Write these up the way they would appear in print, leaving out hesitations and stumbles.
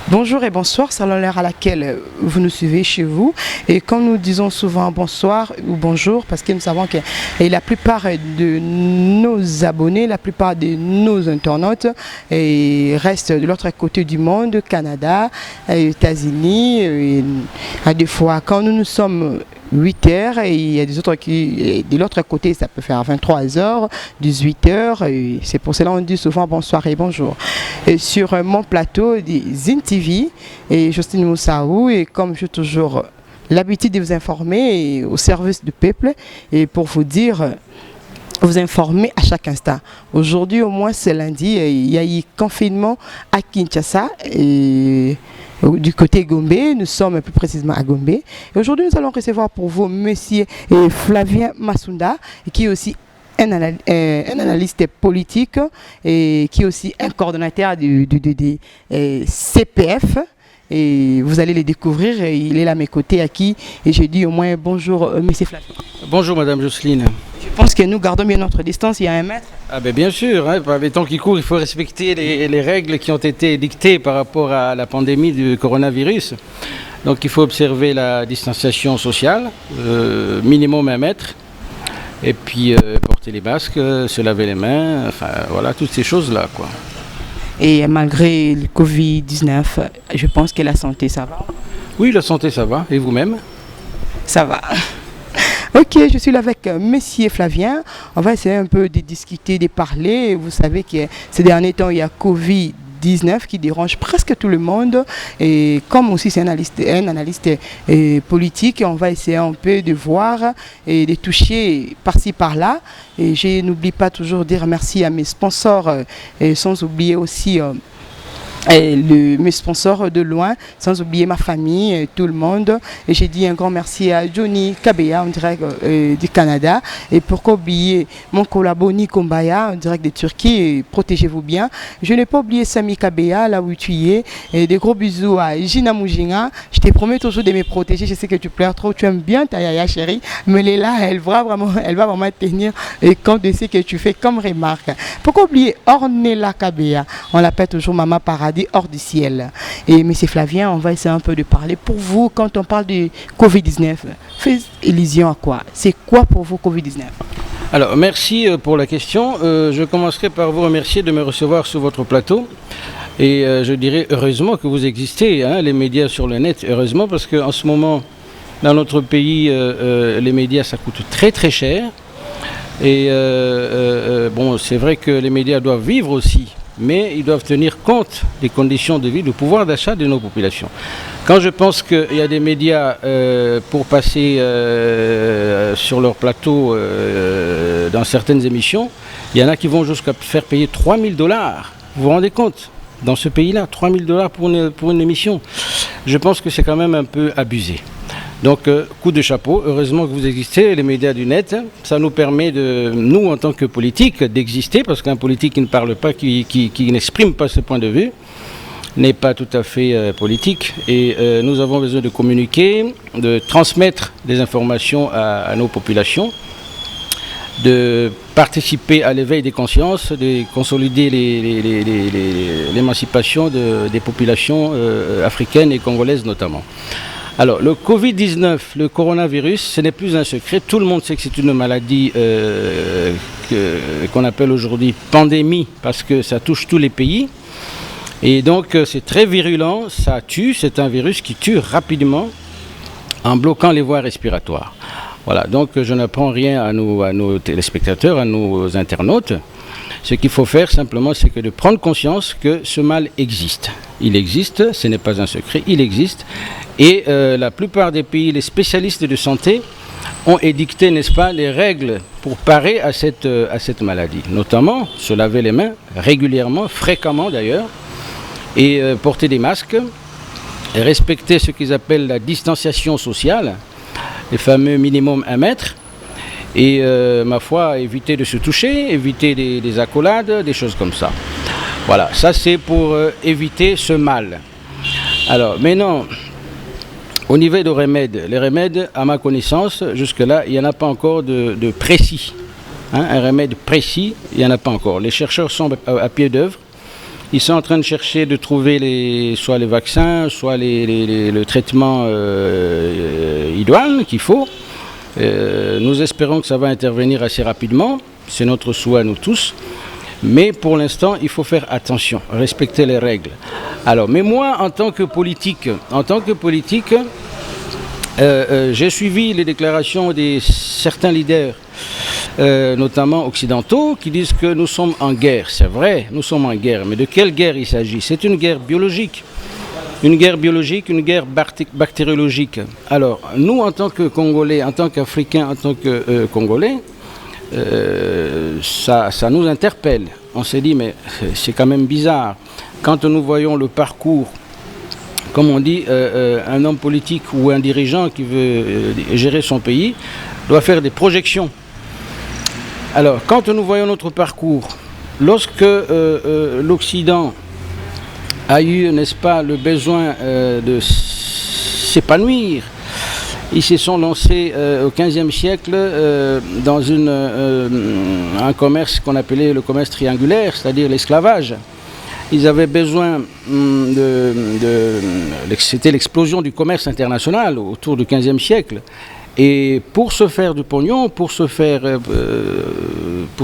Bonjour et bonsoir, selon l'heure à laquelle vous nous suivez chez vous. Et comme nous disons souvent bonsoir ou bonjour, parce que nous savons que la plupart de nos abonnés, la plupart de nos internautes restent de l'autre côté du monde, Canada, États-Unis. Des fois, quand nous sommes 8 heures et il y a des autres qui, de l'autre côté, ça peut faire 23 heures, 18 heures. C'est pour cela qu'on dit souvent bonsoir et bonjour. Et sur mon plateau de Zine TV, et Justine Moussaou, et comme j'ai toujours l'habitude de vous informer au service du peuple, et pour vous dire, vous informer à chaque instant. Aujourd'hui, au moins, c'est lundi, il y a eu confinement à Kinshasa. Et du côté Gombe, nous sommes plus précisément à Gombe. Et aujourd'hui, nous allons recevoir pour vous monsieur Flavien Massounda, qui est aussi un analyste politique et qui est aussi un coordonnateur du CPF. Et vous allez le découvrir, il est là à mes côtés à qui, et je dis au moins bonjour monsieur Flavien. Bonjour madame Jocelyne. Je pense que nous gardons bien notre distance, il y a 1 mètre. Ah ben bien sûr, hein, par les temps qui courent, il faut respecter les règles qui ont été dictées par rapport à la pandémie du coronavirus. Donc il faut observer la distanciation sociale, minimum 1 mètre, et puis porter les masques, se laver les mains, enfin voilà, toutes ces choses-là, quoi. Et malgré le Covid-19, je pense que la santé, ça va? Oui, la santé, ça va. Et vous-même? Ça va. Ok, je suis là avec monsieur Flavien. On va essayer un peu de discuter, de parler. Vous savez que ces derniers temps, il y a Covid-19 qui dérange presque tout le monde. Et comme aussi c'est un analyste politique, on va essayer un peu de voir et de toucher par-ci par-là. Et je n'oublie pas toujours de dire merci à mes sponsors, et sans oublier aussi mes sponsors de loin, sans oublier ma famille, tout le monde. Et j'ai dit un grand merci à Johnny Kabeya en direct du Canada. Et pourquoi oublier mon collabo Nico Mbaya en direct de Turquie. Protégez-vous bien. Je n'ai pas oublié Sami Kabeya, là où tu es. Et des gros bisous à Gina Moujinga. Je te promets toujours de me protéger. Je sais que tu pleures trop. Tu aimes bien ta yaya chérie. Mais elle est là, elle va vraiment tenir compte de ce que tu fais comme remarque. Pourquoi oublier Ornella Kabeya? On l'appelle toujours Maman Paradis hors du ciel. Et M. Flavien, on va essayer un peu de parler. Pour vous, quand on parle de Covid-19, faites illusion à quoi? C'est quoi pour vous Covid-19? Alors, merci pour la question. Je commencerai par vous remercier de me recevoir sur votre plateau. Et je dirais heureusement que vous existez, hein, les médias sur le net, heureusement, parce qu'en ce moment, dans notre pays, les médias, ça coûte très très cher. Et bon, c'est vrai que les médias doivent vivre aussi, mais ils doivent tenir compte des conditions de vie, du pouvoir d'achat de nos populations. Quand je pense qu'il y a des médias pour passer sur leur plateau dans certaines émissions, il y en a qui vont jusqu'à faire payer $3000. Vous vous rendez compte? Dans ce pays-là, $3000 pour une émission. Je pense que c'est quand même un peu abusé. Donc, coup de chapeau, heureusement que vous existez, les médias du net, ça nous permet, nous en tant que politiques, d'exister, parce qu'un politique qui ne parle pas, qui n'exprime pas ce point de vue, n'est pas tout à fait politique. Et nous avons besoin de communiquer, de transmettre des informations à nos populations, de participer à l'éveil des consciences, de consolider l'émancipation des populations africaines et congolaises notamment. Alors, le Covid-19, le coronavirus, ce n'est plus un secret. Tout le monde sait que c'est une maladie qu'on appelle aujourd'hui pandémie parce que ça touche tous les pays. Et donc, c'est très virulent, ça tue. C'est un virus qui tue rapidement en bloquant les voies respiratoires. Voilà, donc je n'apprends rien à nos téléspectateurs, à nos internautes. Ce qu'il faut faire simplement, c'est que de prendre conscience que ce mal existe. Il existe, ce n'est pas un secret, il existe. Et la plupart des pays, les spécialistes de santé, ont édicté, n'est-ce pas, les règles pour parer à cette maladie. Notamment, se laver les mains régulièrement, fréquemment d'ailleurs, et porter des masques, et respecter ce qu'ils appellent la distanciation sociale, les fameux minimum 1 mètre, et ma foi, éviter de se toucher, éviter des accolades, des choses comme ça. Voilà, ça c'est pour éviter ce mal. Alors, maintenant, au niveau des remèdes, les remèdes, à ma connaissance, jusque-là, il n'y en a pas encore de précis. Hein, un remède précis, il n'y en a pas encore. Les chercheurs sont à pied d'œuvre Ils sont en train de chercher de trouver soit les vaccins, soit le traitement idoine qu'il faut. Nous espérons que ça va intervenir assez rapidement. C'est notre souhait à nous tous. Mais pour l'instant, il faut faire attention, respecter les règles. Alors, mais moi, en tant que politique, j'ai suivi les déclarations de certains leaders, notamment occidentaux, qui disent que nous sommes en guerre. C'est vrai, nous sommes en guerre. Mais de quelle guerre il s'agit? C'est une guerre biologique. Une guerre biologique, une guerre bactériologique. Alors, nous, en tant que Congolais, en tant qu'Africains, en tant que Congolais, ça nous interpelle. On s'est dit, mais c'est quand même bizarre. Quand nous voyons le parcours, comme on dit, un homme politique ou un dirigeant qui veut gérer son pays doit faire des projections. Alors, quand nous voyons notre parcours, lorsque l'Occident a eu, n'est-ce pas, le besoin de s'épanouir, ils se sont lancés au XVe siècle dans un commerce qu'on appelait le commerce triangulaire, c'est-à-dire l'esclavage. Ils avaient besoin c'était l'explosion du commerce international autour du XVe siècle. Et pour se faire du pognon, pour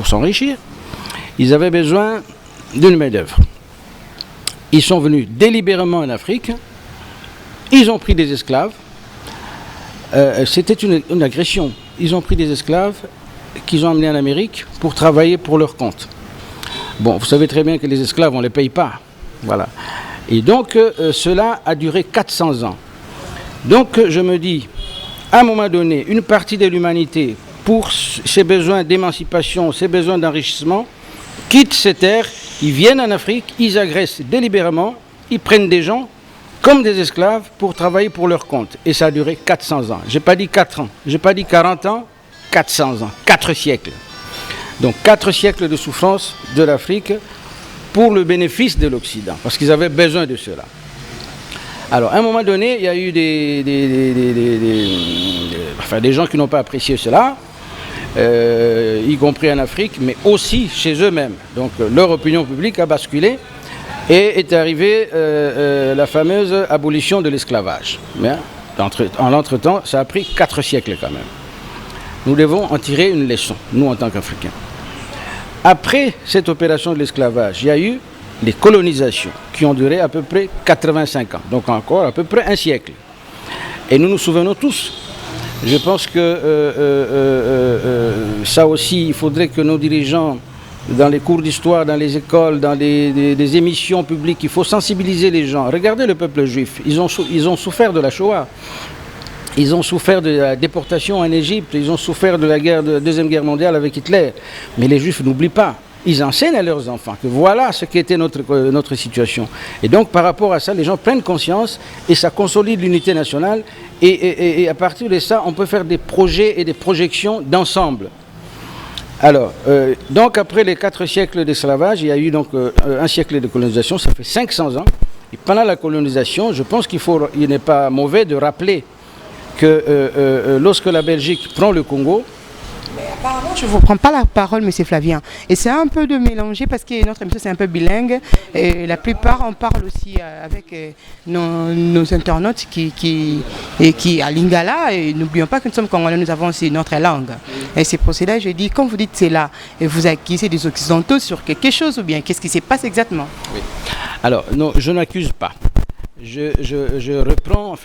s'enrichir, ils avaient besoin d'une main-d'œuvre. Ils sont venus délibérément en Afrique, ils ont pris des esclaves. C'était une agression. Ils ont pris des esclaves qu'ils ont amenés en Amérique pour travailler pour leur compte. Bon, vous savez très bien que les esclaves, on ne les paye pas. Voilà. Et donc, cela a duré 400 ans. Donc, je me dis, à un moment donné, une partie de l'humanité, pour ses besoins d'émancipation, ses besoins d'enrichissement, quitte ces terres, ils viennent en Afrique, ils agressent délibérément, ils prennent des gens comme des esclaves pour travailler pour leur compte. Et ça a duré 400 ans. Je n'ai pas dit 4 ans, je n'ai pas dit 40 ans, 400 ans, 4 siècles. Donc 4 siècles de souffrance de l'Afrique pour le bénéfice de l'Occident, parce qu'ils avaient besoin de cela. Alors, à un moment donné, il y a eu des gens qui n'ont pas apprécié cela, y compris en Afrique, mais aussi chez eux-mêmes. Donc, leur opinion publique a basculé et est arrivée la fameuse abolition de l'esclavage. Mais en l'entretemps, ça a pris 4 siècles quand même. Nous devons en tirer une leçon, nous en tant qu'Africains. Après cette opération de l'esclavage, il y a eu les colonisations qui ont duré à peu près 85 ans, donc encore à peu près un siècle. Et nous nous souvenons tous. Je pense que ça aussi, il faudrait que nos dirigeants, dans les cours d'histoire, dans les écoles, dans des émissions publiques, il faut sensibiliser les gens. Regardez le peuple juif, ils ont souffert de la Shoah. Ils ont souffert de la déportation en Égypte, ils ont souffert de la Deuxième Guerre mondiale avec Hitler. Mais les Juifs n'oublient pas. Ils enseignent à leurs enfants que voilà ce qu'était notre situation. Et donc par rapport à ça, les gens prennent conscience et ça consolide l'unité nationale. Et à partir de ça, on peut faire des projets et des projections d'ensemble. Alors, donc après les 4 siècles d'esclavage, il y a eu donc un siècle de colonisation, ça fait 500 ans. Et pendant la colonisation, je pense qu'il n'est pas mauvais de rappeler que lorsque la Belgique prend le Congo... Mais apparemment, je ne vous prends pas la parole, M. Flavien. Et c'est un peu de mélanger parce que notre émission, c'est un peu bilingue. Et la plupart, on parle aussi avec nos internautes qui à Lingala. Et n'oublions pas que nous sommes Congolais, nous avons aussi notre langue. Et c'est pour cela que je dis, quand vous dites c'est là, et vous accusez des Occidentaux sur quelque chose ou bien qu'est-ce qui se passe exactement? Oui. Alors, non, je n'accuse pas. Je reprends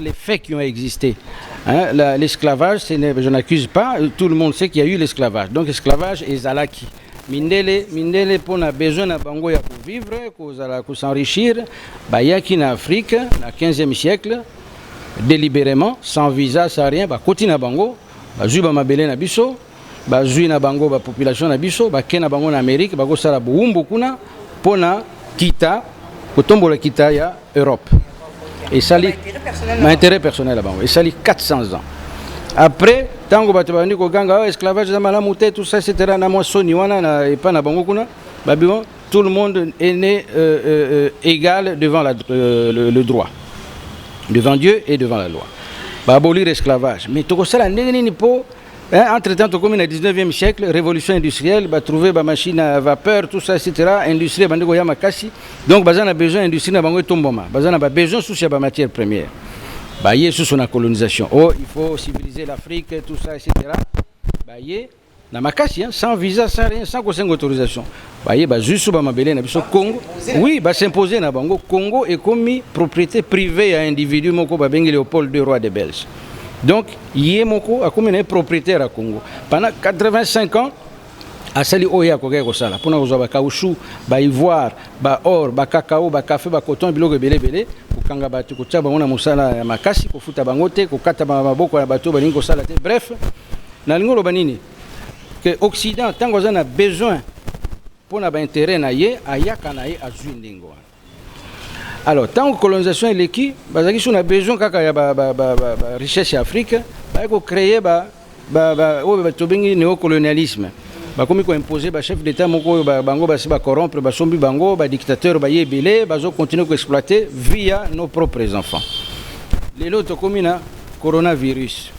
les faits qui ont existé. Hein, l'esclavage, je n'accuse pas, tout le monde sait qu'il y a eu l'esclavage. Donc l'esclavage est zalaki. Mindele pour a besoin de bango pour vivre, pour s'enrichir, yaki en Afrique, au 15e siècle, délibérément, sans visa, sans rien, koti na bango, zui ba mabele na biso, zui na bango ba population na biso, ke na bango na Amérique, ko sala buumbu kuna pona kita kotombola kita ya Europe. Et ça lit intérêt personnel là-bas. Et ça lit 400 ans. Après, tango bato bandi ko ganga esclavage za malamu te tout ça etc. na mo soni wana na et pas na bango kuna. Babino, tout le monde est né égal devant le droit. Devant Dieu et devant la loi. Ba abolir l'esclavage. Mais to ko sala ndenge nini po Entre-temps, comme dans le 19e siècle, révolution industrielle, bah trouver ba machine à vapeur, tout ça, etc. Industrie, bah ndeko ya makasi. Donc, bah a besoin d'industrie na bango tomboma. Bah a besoin sous ba matière première. Bah yé sous son colonisation. Oh, il faut civiliser l'Afrique, tout ça, etc. Bah yé na makasi, hein, sans visa, sans rien, sans autorisation. Bah yé bah juste sous ba mabele na biso Congo. Oui, bah s'imposer na bango Congo est commis propriété privée à individu moko ba bengi Léopold II roi des Belges. Donc, Yemoko a comme un propriétaire à Congo. Pendant 85 ans, a sali oya koke ko sala. Pona kozwa ba caoutchouc, ba ivoire, ba or, ba cacao, ba café, ba coton, biloko belé ko kanga batu ko tia bango na mosala ya makasi ko futa bango te, ko kata maboko ya bato balingi ko sala te. Bref, na lingolo banini que Occident tant qu'on a besoin pour na ba intérêt na ye, ayaka na ye azui ndingo. Alors, tant que colonisation est l'équipe, on a besoin de richesse afrique, il faut créer le néocolonialisme. Comme il imposer le chef d'État, corrompre, les dictateurs, ils continuer à exploiter via nos propres enfants. Les autres comme le coronavirus,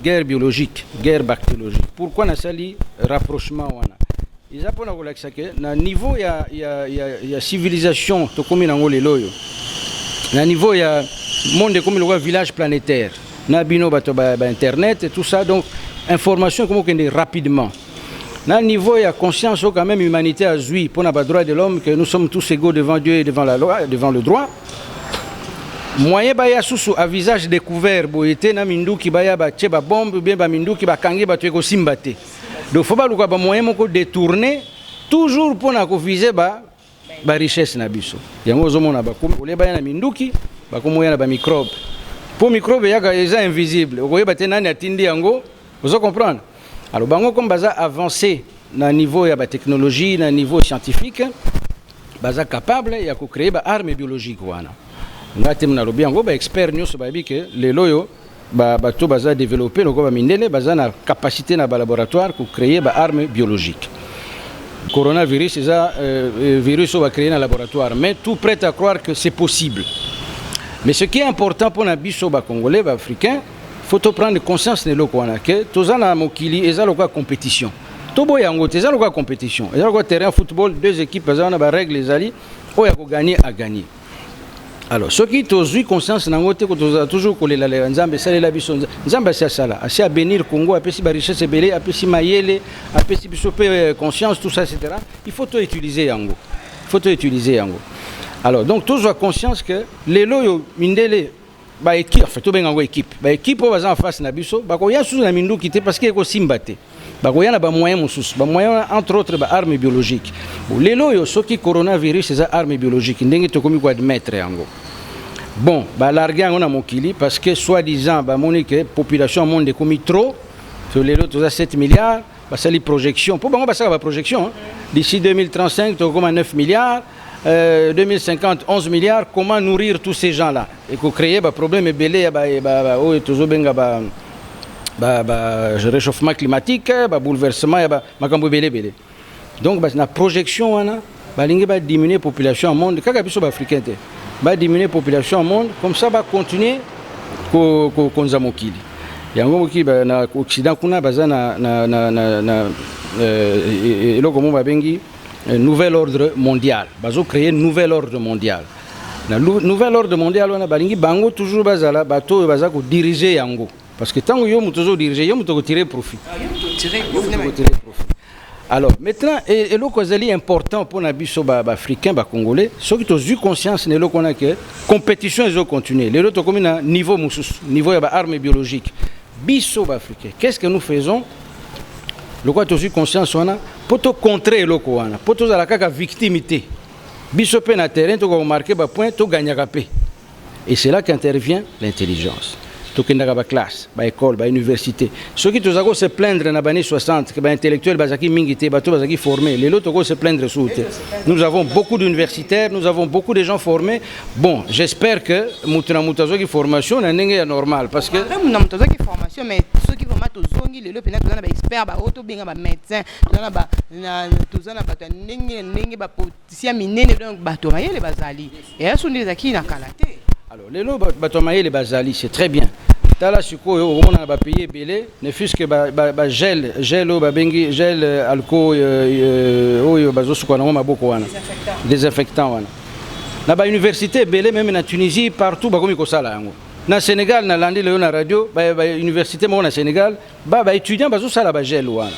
guerre biologique, guerre bactériologique. Pourquoi on a sali rapprochement? Ils apprennent que na niveau ya civilisation to comme na ngole loyo na niveau ya monde comme le village planétaire na bino bato ba internet et tout ça, donc information comme qu'on rapidement na niveau ya conscience quand même humanité a joui pour na ba droit de l'homme que nous sommes tous égaux devant Dieu et devant la loi, devant le droit. Moyen ba ya susu à visage découvert boyete na minduki ba ya ba tcheba bombe bien ba minduki ba kangi ba tueko simbate. Donc, il faut pas que moyen détourner toujours pour viser la richesse. Il y a des minduki, des microbes. Pour les microbes, il y a des invisibles. Vous comprenez? Alors, comme ils ont avancé au niveau de la technologie, au niveau scientifique, ils sont capables de créer des armes biologiques. Nous avons des experts que les loyaux bato baza développer loko ba mindele baza na capacité na laboratoire pour créer ba armes biologiques. Coronavirus c'est ça virus on va créer dans laboratoire, mais tout prête à croire que c'est possible. Mais ce qui est important pour na biso ba congolais ba africain, faut prendre conscience de loko wana que tozana mokili eza loko compétition. Tobo yango eza loko compétition. Eza loko terrain football, deux équipes baza na ba règle les ali oya ko gagner à gagner. Alors, ce qui est conscience, c'est toujours que les Nzambe sale la biso Nzambe c'est ça là, assez à bénir Congo, à péci richesse belé, à péci mayele, à péci bisope conscience, tout ça, etc. Il faut tout utiliser yango. Il faut tout utiliser yango. Alors, donc toujours conscience que les loyo mindele ba équipe, fait tout bien en équipe. Ba équipe au en face na biso, ba ko ya sous na mindu kité parce que ko simbate. Ba ko ya na ba moyen musus, ba moyen entre autres ba armes biologiques. Les loyo ce qui coronavirus c'est armes biologiques, ndenge to komi ko admettre yango. Bon, bah larguer on a mokili parce que soi-disant bah monique population monde comme trop sur les autres 7 milliards, bah ça les projections. Pour bon bah ça va projection hein. D'ici 2035 tu comme 9 milliards, 2050 11 milliards, comment nourrir tous ces gens-là et qu'on crée bah problème est belé bah oh toujours benga réchauffement climatique, bah bouleversement bah makambo belé. Donc bah la projection on a bah lingi bah diminuer population monde kaka biso ba africain te. Va diminuer la population au monde, comme ça va continuer à mokili. Il y a un qui na Occident kuna bazana nouvel ordre mondial. Bazo créer nouvel ordre mondial. Nouvel ordre mondial on a balingi bango toujours bazala bato baza ko diriger yango parce que tant que yo mutozo diriger yo muto tirer profit. Tirer profit. Alors, maintenant, et le qui est important pour les africains, les Congolais, ceux qui ont eu conscience de la compétition, ils ont continué. Les autres, comme un niveau armes biologiques, biso africains, qu'est-ce que nous faisons? Le quoi, tu as eu conscience, pour te contrer le quoi, pour te faire la victimité. Biso pe na terrain, tu as marqué un point, tu gagnes la paix. Et c'est là qu'intervient l'intelligence. Tout la classe, l'école, l'université. Ceux qui ont se plaindre dans les années 60, que les intellectuels sont formés, les autres se plaindre sous. Nous avons beaucoup d'universitaires, nous avons beaucoup de gens formés. Bon, j'espère que nous avons une formation est normale. Parce que. Nous avons une formation, mais ceux qui vont mettre aux ongles, les experts, les médecins, alors, les batomaye les bazali, c'est très bien. tala sikoyo omona ba payer belé ne fût-ce que ba gel ba bengi gel alcool oyo bazosuka na maboko wana désinfectant wana na ba université belé même na Tunisie partout ba komi ko sala yango na Sénégal na landi le na radio ba université mo na Sénégal ba étudiant bazo sala ba gel wana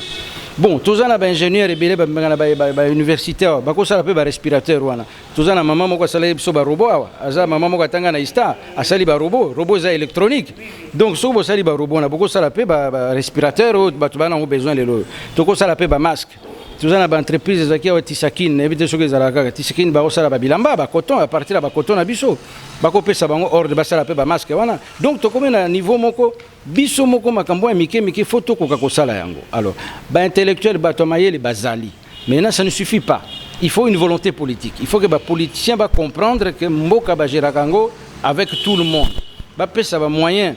bon tozana ba ingénieur ebele ba universitaire bako sala pe ba respirateur wana tozana mama moko sala biso ba robot awa aza mama moko atanga na ista asali ba robot za électronique donc so bo sali ba robot na bako sala pe ba respirateur ba tobana on besoin lelo toko sala pe ba masque tozana ba entreprise zaki wa Tisakine ebite soke zalaka Tisakine ba osala ba bilamba ba coton à partir ba coton na biso bako pesa bango ordre ba sala pe ba masque wana donc tokome na niveau moko biso moko makambo ya mike photo ko sala yango alors ba intellectuel ba tomayeli bazali maintenant ça ne suffit pas il faut une volonté politique il faut que ba politicien ba comprendre que mboka ba gerakango avec tout le monde ba pesa ba moyen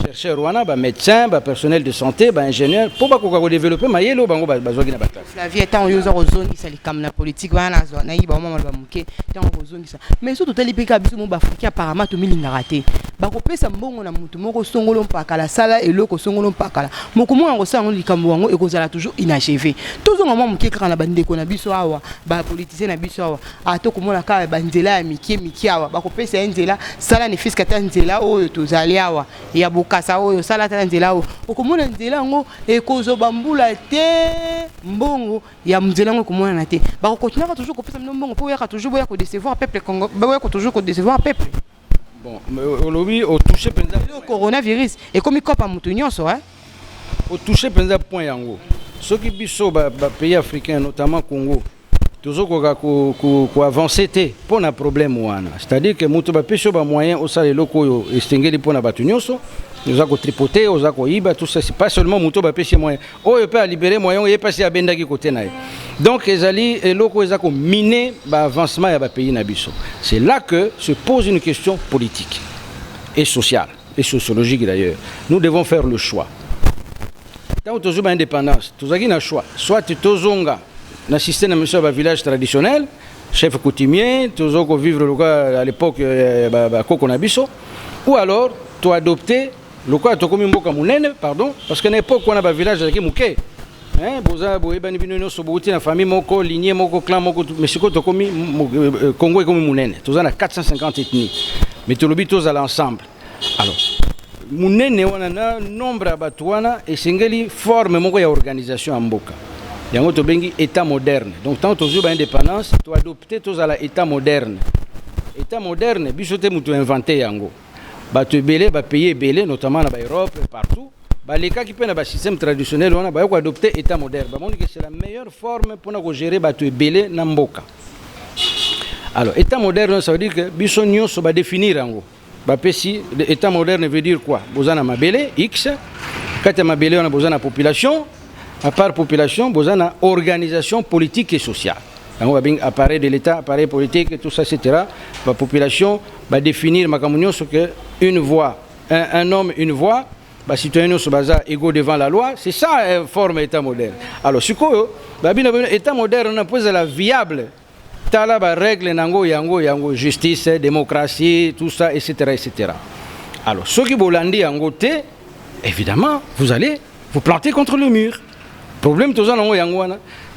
chercheurs wana ba médecin ba personnel de santé ba ingénieur pour ba ko développer mayelo bango bazwaki na batata Flavie tant yoza ozongi sali kam na politique wana zo na yiba mama ba muke tant ozongi ça mais surtout tali peka biso mo ba africain apparemment to milinga raté ba ko pesa mbongo na mutu moko songolo mpaka la sala eloko songolo mpaka la moko mo ngo sango likambo wango ekozala toujours inachevé toujours mama muke kaka na bandeko na biso awa ba politicien na biso awa ato komona ka ba nzela ya miki awa ba ko pesa nzela sala ne fisca ta nzela oyo tozali awa ya kasa oyo sala tala nzela o okomona nzela ngo ekozo bambula te mbongo ya nzela ngo komona na te ba ko continuer toujours ko pesa mbongo po ya toujours boya ko décevoir peuple congo boya ko toujours ko décevoir peuple bon au lobby au toucher penza le coronavirus et comme ikopa mutu nyonso hein au toucher penza point yango soki biso ba pays africain notamment Congo toujours ko avancer te pour un problème wana c'est-à-dire que mutu ba peso ba moyen au sale loko yo estengeli pour na batu nyonso nous avons tripoté, nous avons iba, tout ça, c'est pas seulement Mouto Bapéché moyen. Oh, il peut libérer moyen, il est passé à Bendaki côté naï. Donc, les alliés et locaux, ils ont miné l'avancement à pays Nabiso. C'est là que se pose une question politique et sociale et sociologique d'ailleurs. Nous devons faire le choix. Tant que tu as indépendance, tu as un choix. Soit tu as un système de village traditionnel, chef coutumier, tu as vivre à l'époque Koko Nabiso, ou alors tu as adopté le quoi to komi mboka munene pardon parce que na époque on a ba village avec muke hein boza boye bani bino so bouti na famille moko lignée moko clan moko mais siko to komi Congo est comme munene to za na 450 ethnies mais to lobi to za l'ensemble alors munene wana na nombre abatwana et singeli forme moko ya organisation mboka yango to bengi état moderne donc tant to zuba indépendance to adopter to za la état moderne bisote mutu inventé yango bato belé ba payer belé notamment na Europe partout ba les cas qui prennent ba système traditionnel on a ba ko adopter état moderne ba moni que c'est la meilleure forme pour na gérer bato belé na mboka alors état moderne ça veut dire que biso nyonso ba définir yango ba pesi état moderne veut dire quoi bozana mabele x kata mabele on a besoin de population à part population besoin de organisation politique et sociale. On va bien appareil de l'État, appareil politique, tout ça, etc. La population va définir ma communion ce que une voix, un homme, une voix, bah citoyen sur bazar égaux devant la loi, c'est ça forme État moderne. Alors ce que l'État moderne on a posé la viable, t'as la règle yango justice, démocratie, tout ça, etc., etc. Alors ceux qui bolandi en côté, évidemment, vous allez vous planter contre le mur. Problème tout ça yango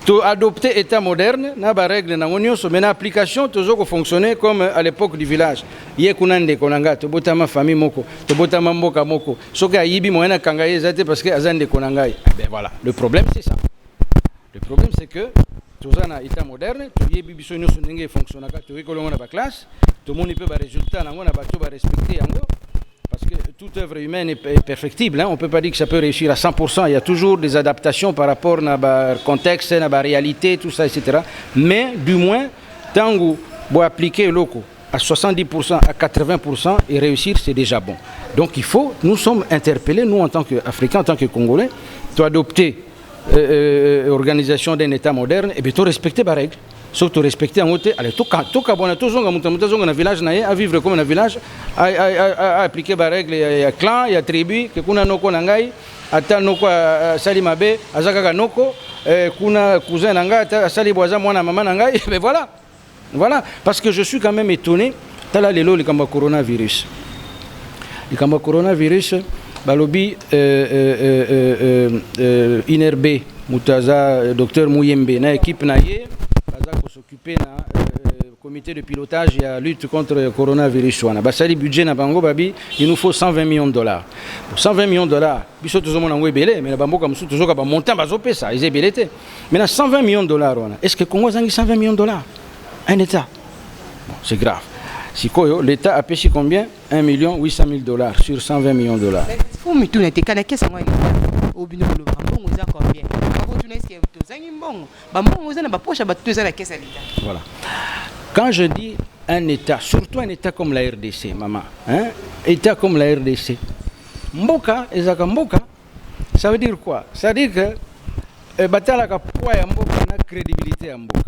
to adopter état moderne na ba règle na ngonyoso mais na application toujours fonctionner comme à l'époque du village ye kunande konanga to botama famille moko to botama mboka moko soka yibi moyena kangaye zate parce que azande konanga ben voilà le problème c'est ça le problème c'est que tout ça na état moderne to yebi biso nyoso ndenge fonctionner ka to rikolongo na ba classe to moni pe ba résultat na ngona ba to ba respecter yango. Parce que toute œuvre humaine est perfectible, hein? On ne peut pas dire que ça peut réussir à 100%, il y a toujours des adaptations par rapport à la contexte, à la réalité, tout ça, etc. Mais du moins, tant que vous appliquez l'OCO à 70%, à 80% et réussir, c'est déjà bon. Donc il faut, nous sommes interpellés, nous en tant qu'Africains, en tant que Congolais, de adopter l'organisation d'un État moderne et bien de respecter les règles. Surtout respecter en côté allez tout cas bon tout zonga na village na à vivre comme un village à appliquer ba règle ya clan ya tribu que kuna noko na ngai ata noko sali mabe azaka noko kuna cousin na ngai ata sali boza mwana mama na ngai mais voilà parce que je suis quand même étonné tala lelo le kamba coronavirus balobi Inerbe Mutaza docteur Mouyembe na équipe na ye baza ko s'occuper na comité de pilotage et lutte contre le coronavirus wana basali budget na bango babi il nous faut 120 millions de dollars. Pour 120 millions de dollars biso tozomona ngo ebele mais na bamboka musu tozoka ba montant bazopesa ils ebelete. Maintenant 120 millions de dollars wana est-ce que Congo zangi 120 millions de dollars un état? Bon, c'est grave. Sikoyo, l'État a payé combien? 1 800 000 dollars sur 120 millions de dollars. Faut me tourner tes canaux qu'est-ce qu'on a au bino le bon vous a combien? Quand tu n'es ce que tu as bon, bah bon vous avez pas poche à battre la caisse à l'État. Voilà. Quand je dis un État, surtout un État comme la RDC, maman, hein? État comme la RDC, Mboka, Ezaka Mboka, ça veut dire quoi? Ça veut dire que batala ka poids ya Mboka na crédibilité ya Mboka.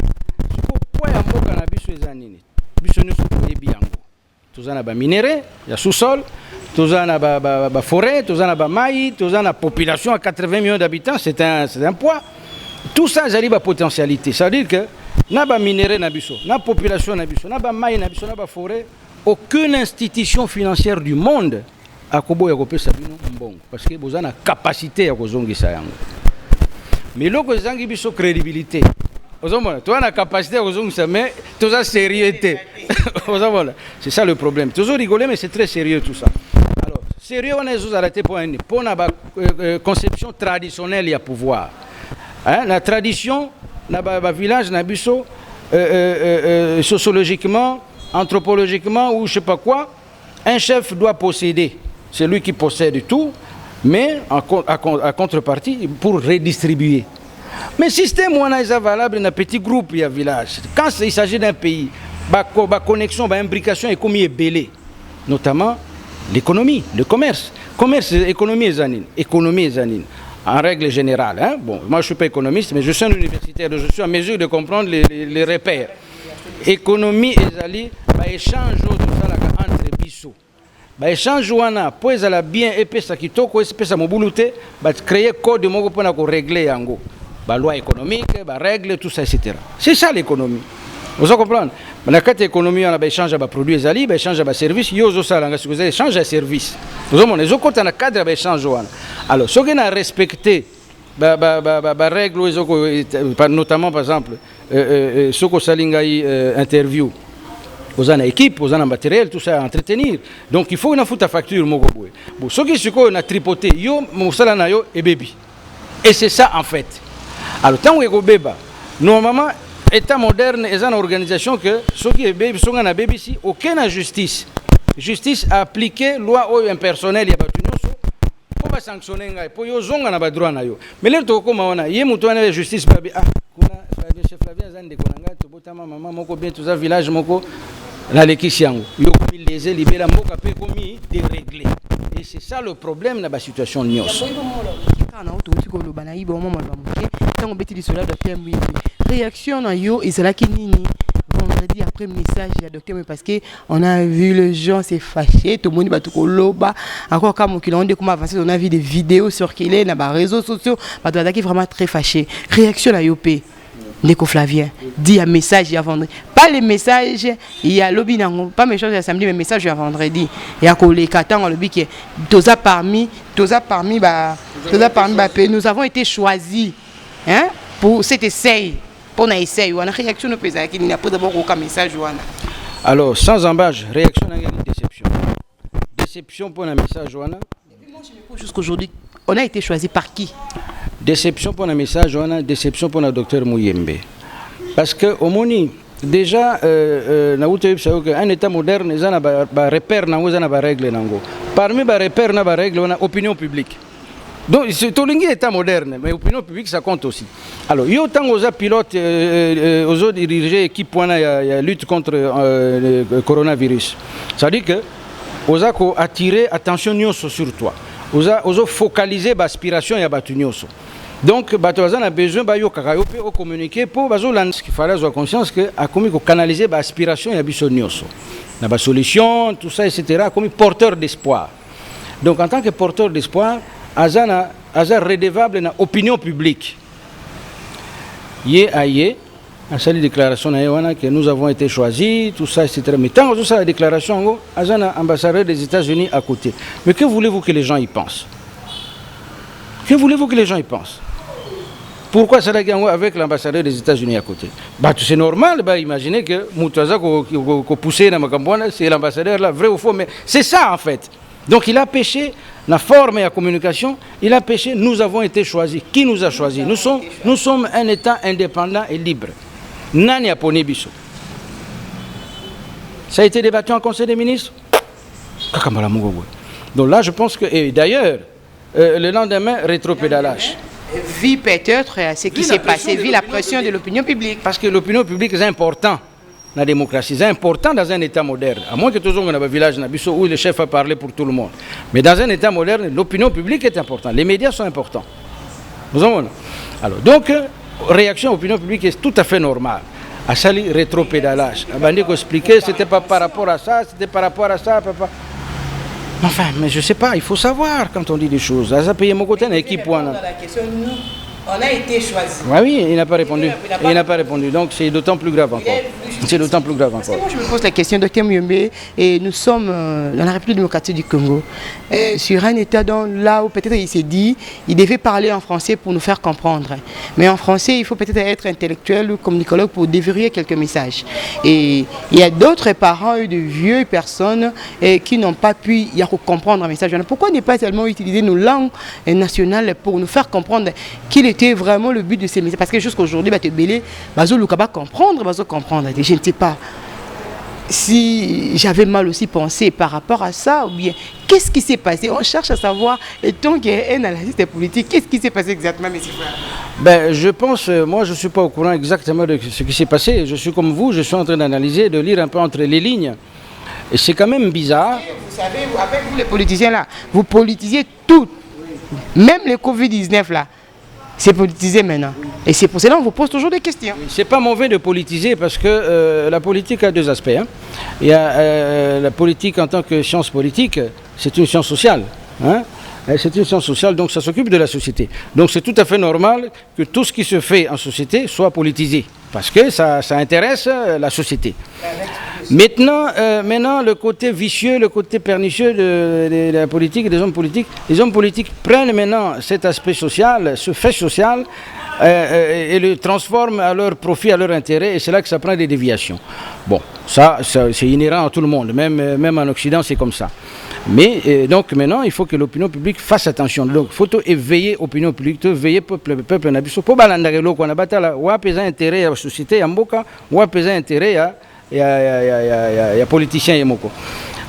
Siko poids ya Mboka na biso ezanini. Biso nyonso toyebi yango. Toza na ba minéraux, ya sous-sol, toza na ba forêt, toza na ba mai, toza na population à 80 millions d'habitants, c'est un poids. Tout ça zali ba potentialité. Ça veut dire que na ba minéraux na biso, na population na biso, na ba mai na biso, na ba forêt, aucune institution financière du monde a kobo ya kopesa bino mbongo parce que boza na capacité ya kozongisa yango. Mais loko zangi biso crédibilité. Tu as la capacité à kozongisa mais tu as sérieuxité. C'est ça le problème. Toujours rigoler mais c'est très sérieux tout ça. Alors, sérieux on est arrêté pour une conception traditionnelle ya pouvoir. Hein, la tradition na ba village na biso sociologiquement, anthropologiquement ou je sais pas quoi, un chef doit posséder. C'est lui qui possède tout, mais à contrepartie pour redistribuer. Mais le système est valable dans un petit groupe et un village. Quand il s'agit d'un pays, la connexion, l'imbrication est comme belé. Notamment l'économie, le commerce. Commerce, économie et zanine. Économie et zanine. En règle générale. Hein? Bon, moi je ne suis pas économiste, mais je suis un universitaire. Je suis en mesure de comprendre les repères. Économie et zanine, échange entre bisous. Échange wana po ezala bien epesa kitoko espesa mobulute ba créer code moko pona ko régler yango ba loi économique ba règle tout ça etc. C'est ça l'économie. Vous comprenez? Na kati économie on a ba échange ba produits ezali ba échange ba service yo zo sala nga sikoza échange ya service. Vous mona zo kota na cadre ba échange wana. Alors ce que na respecter ba règle notamment par exemple soko salingai interview aux en équipe, aux en matériel, tout ça à entretenir. Donc il faut une foutre facture moko boy. Bon, ce qui est na tripoté, yo mosala na yo et baby. Et c'est ça en fait. Alors tant que beba, normalement état moderne est une organisation que ce qui est baby, sont na baby si aucune justice. Justice a appliqué loi au impersonnel ya batu nyonso pour ba sanctionner ngai, pour yo zonga na ba droit na yo. Mais là to koma wana, ye mutu na justice babi ah kuna chef Flavien zande konanga to botama maman moko bien tout ça village moko la lekisi yango yo komi les libéra mboka pe komi déréglé et c'est ça le problème na ba situation nyonso kana auto tiko lo bana ibo mama ba moke tango beti di sola docteur Mouyi réaction na yo ezalaki nini vendredi après message ya docteur mais parce que on a vu les gens s'est fâché tout le monde ba tuko loba encore comme qu'il on dit comment avancer on a vu des vidéos circuler na ba réseaux sociaux ba doit vraiment très fâché réaction na yo pe Ndeko Flavien dit un message à vendredi. Pas les messages, il y a lobby pas message à samedi mais message à vendredi. Il y a les katans en lobby qui est toza parmi nous avons été choisis hein pour cet essai. Pour un essai ou une réaction au pays qui n'a pas d'abord aucun message ou alors sans embâche, réaction à une déception. Déception pour un message ou jusqu'aujourd'hui, on a été choisi par qui? Déception pour un message, on a déception pour le docteur Mouyembe. Parce que au Moni, déjà, un État moderne, il y a un repère, il y a une règle. Parmi les repères, il y a une règle, on a opinion publique. Donc, c'est tout l'État moderne, mais l'opinion publique, ça compte aussi. Alors, il y a autant aux pilotes, aux autres dirigés qui pointent la lutte contre le coronavirus. Ça veut dire que vous avez attiré attention sur toi. Vous avez focalisé l'aspiration et l'aspiration. Donc, vous avez besoin de communiquer pour qu'il fallait avoir conscience que vous canaliser l'aspiration et l'aspiration. La solution, tout ça, etc., comme porteur d'espoir. Donc, en tant que porteur d'espoir, vous êtes redevable dans l'opinion publique. Yé, à cette déclaration que nous avons été choisis, tout ça, etc. Mais tant que ça, la déclaration, il y a un ambassadeur des États-Unis à côté. Mais que voulez-vous que les gens y pensent? Que voulez-vous que les gens y pensent? Pourquoi ça avec l'ambassadeur des États-Unis à côté? Bah, c'est normal, bah, imaginez que Moutaza qu'on poussé dans Macambouana, c'est l'ambassadeur là, vrai ou faux, mais c'est ça en fait. Donc il a péché, la forme et la communication, il a péché, nous avons été choisis. Qui nous a choisis? Nous sommes un État indépendant et libre. Nani a poni biso. Ça a été débattu en Conseil des ministres. Donc là, je pense que, et d'ailleurs, le lendemain, rétropédalage. Vu peut-être ce qui s'est passé, vu la pression de l'opinion publique. Parce que l'opinion publique est important dans la démocratie, c'est important dans un État moderne. À moins que toujours on ait un village où le chef a parlé pour tout le monde. Mais dans un État moderne, l'opinion publique est importante. Les médias sont importants. Vous en voyez? Alors, donc, réaction à l'opinion publique est tout à fait normale. À Sali, rétropédalage. Abandi qu'on expliquait, c'était pas par rapport à ça, c'était par rapport à ça, papa. Enfin, mais je sais pas, il faut savoir quand on dit des choses. Ça paye mon côté, l'équipe. On a été choisi. Oui, il n'a pas répondu. Il n'a pas répondu. Donc c'est d'autant plus grave encore. C'est d'autant plus grave encore. Moi, je me pose la question, Dr Muyembe, et nous sommes dans la République démocratique du Congo, sur un État là où peut-être il s'est dit, il devait parler en français pour nous faire comprendre. Mais en français, il faut peut-être être intellectuel ou communicologue pour déverrouiller quelques messages. Et il y a d'autres parents, de vieux personnes qui n'ont pas pu comprendre un message. Pourquoi ne pas seulement utiliser nos langues nationales pour nous faire comprendre qu'il était vraiment le but de ces messages? Parce que jusqu'à aujourd'hui, tu belé, comprendre. Je ne sais pas si j'avais mal aussi pensé par rapport à ça, ou bien qu'est-ce qui s'est passé? On cherche à savoir, et tant qu'il y a un analyste politique, qu'est-ce qui s'est passé exactement, M. Ben, je pense, moi je ne suis pas au courant exactement de ce qui s'est passé. Je suis comme vous, je suis en train d'analyser, de lire un peu entre les lignes. Et c'est quand même bizarre. Vous savez, avec vous les politiciens là, vous politisiez tout, même le Covid-19 là. C'est politisé maintenant. Et c'est pour cela qu'on vous pose toujours des questions. C'est pas mauvais de politiser parce que la politique a deux aspects. Hein. Il y a la politique en tant que science politique, c'est une science sociale. Hein. C'est une science sociale, donc ça s'occupe de la société. Donc c'est tout à fait normal que tout ce qui se fait en société soit politisé. Parce que ça intéresse la société. Maintenant, le côté vicieux, le côté pernicieux de la politique, des hommes politiques, les hommes politiques prennent maintenant cet aspect social, ce fait social, et le transforment à leur profit, à leur intérêt, et c'est là que ça prend des déviations. Bon, ça c'est inhérent à tout le monde, même en Occident, c'est comme ça. Mais donc maintenant, il faut que l'opinion publique fasse attention. Donc, il faut éveiller l'opinion publique, éveiller le peuple. Pour balandarelo, qu'on a battu là, ou à peser intérêt à la société, à Mboka, ou à peser intérêt à les politiciens et Moko.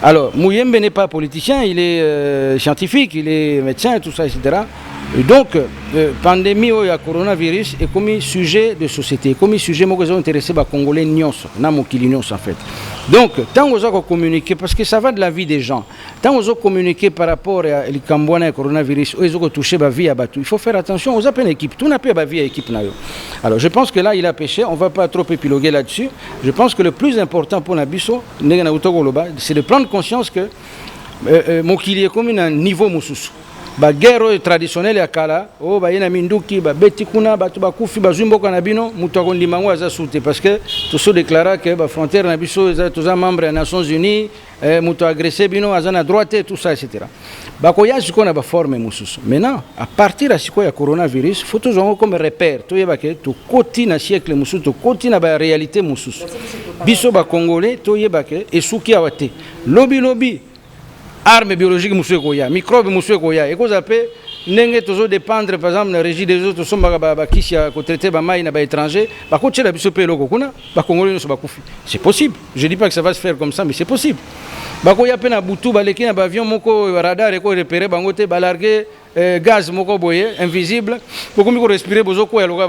Alors, Muyembe n'est pas politicien, il est scientifique, il est médecin, tout ça, etc. Et donc, pandémie ou coronavirus est comme sujet de société, comme sujet qui est intéressé par les Congolais, en fait. Donc, tant qu'on a communiqué, parce que ça va de la vie des gens, tant qu'on a communiqué par rapport à le coronavirus, ils ont touché la vie à Batou, il faut faire attention aux appels équipe. Tout n'a pas la vie à l'équipe. Alors, je pense que là, il a péché, on ne va pas trop épiloguer là-dessus. Je pense que le plus important pour Nabiso, c'est de prendre conscience que Mokili est comme un niveau moussous. Ba guerre traditionnelle ya kala o ba yena minduki ba beti kuna batu ba kufi ba zumbo kana bino mutu akondima ngo aza soute parce que tout se déclara que ba frontière na biso za tous membres des Nations Unies mutu agressé bino aza na droite tout ça etc. Ba ko ya siko na ba forme mususu. Maintenant à partir à siko ya coronavirus faut toujours comme repère to yeba que to koti na siècle mususu to koti na ba réalité mususu. Biso ba congolais to yeba que esuki awate lobby armes biologiques monsieur koya microbes monsieur koya et cause appelé n'engé toujours dépendre par exemple la régie des autres sont ba kisi ya ko traiter ba mai na ba étranger ba ko tshela biso pe loko kuna ba congolais ne sont pas kufi c'est possible je dis pas que ça va se faire comme ça mais c'est possible ba ko ya pe na butu ba leki na ba avion moko radar ko repérer bango te ba larguer gaz moko boye invisible pour ko mi ko respirer bozo ko ya loka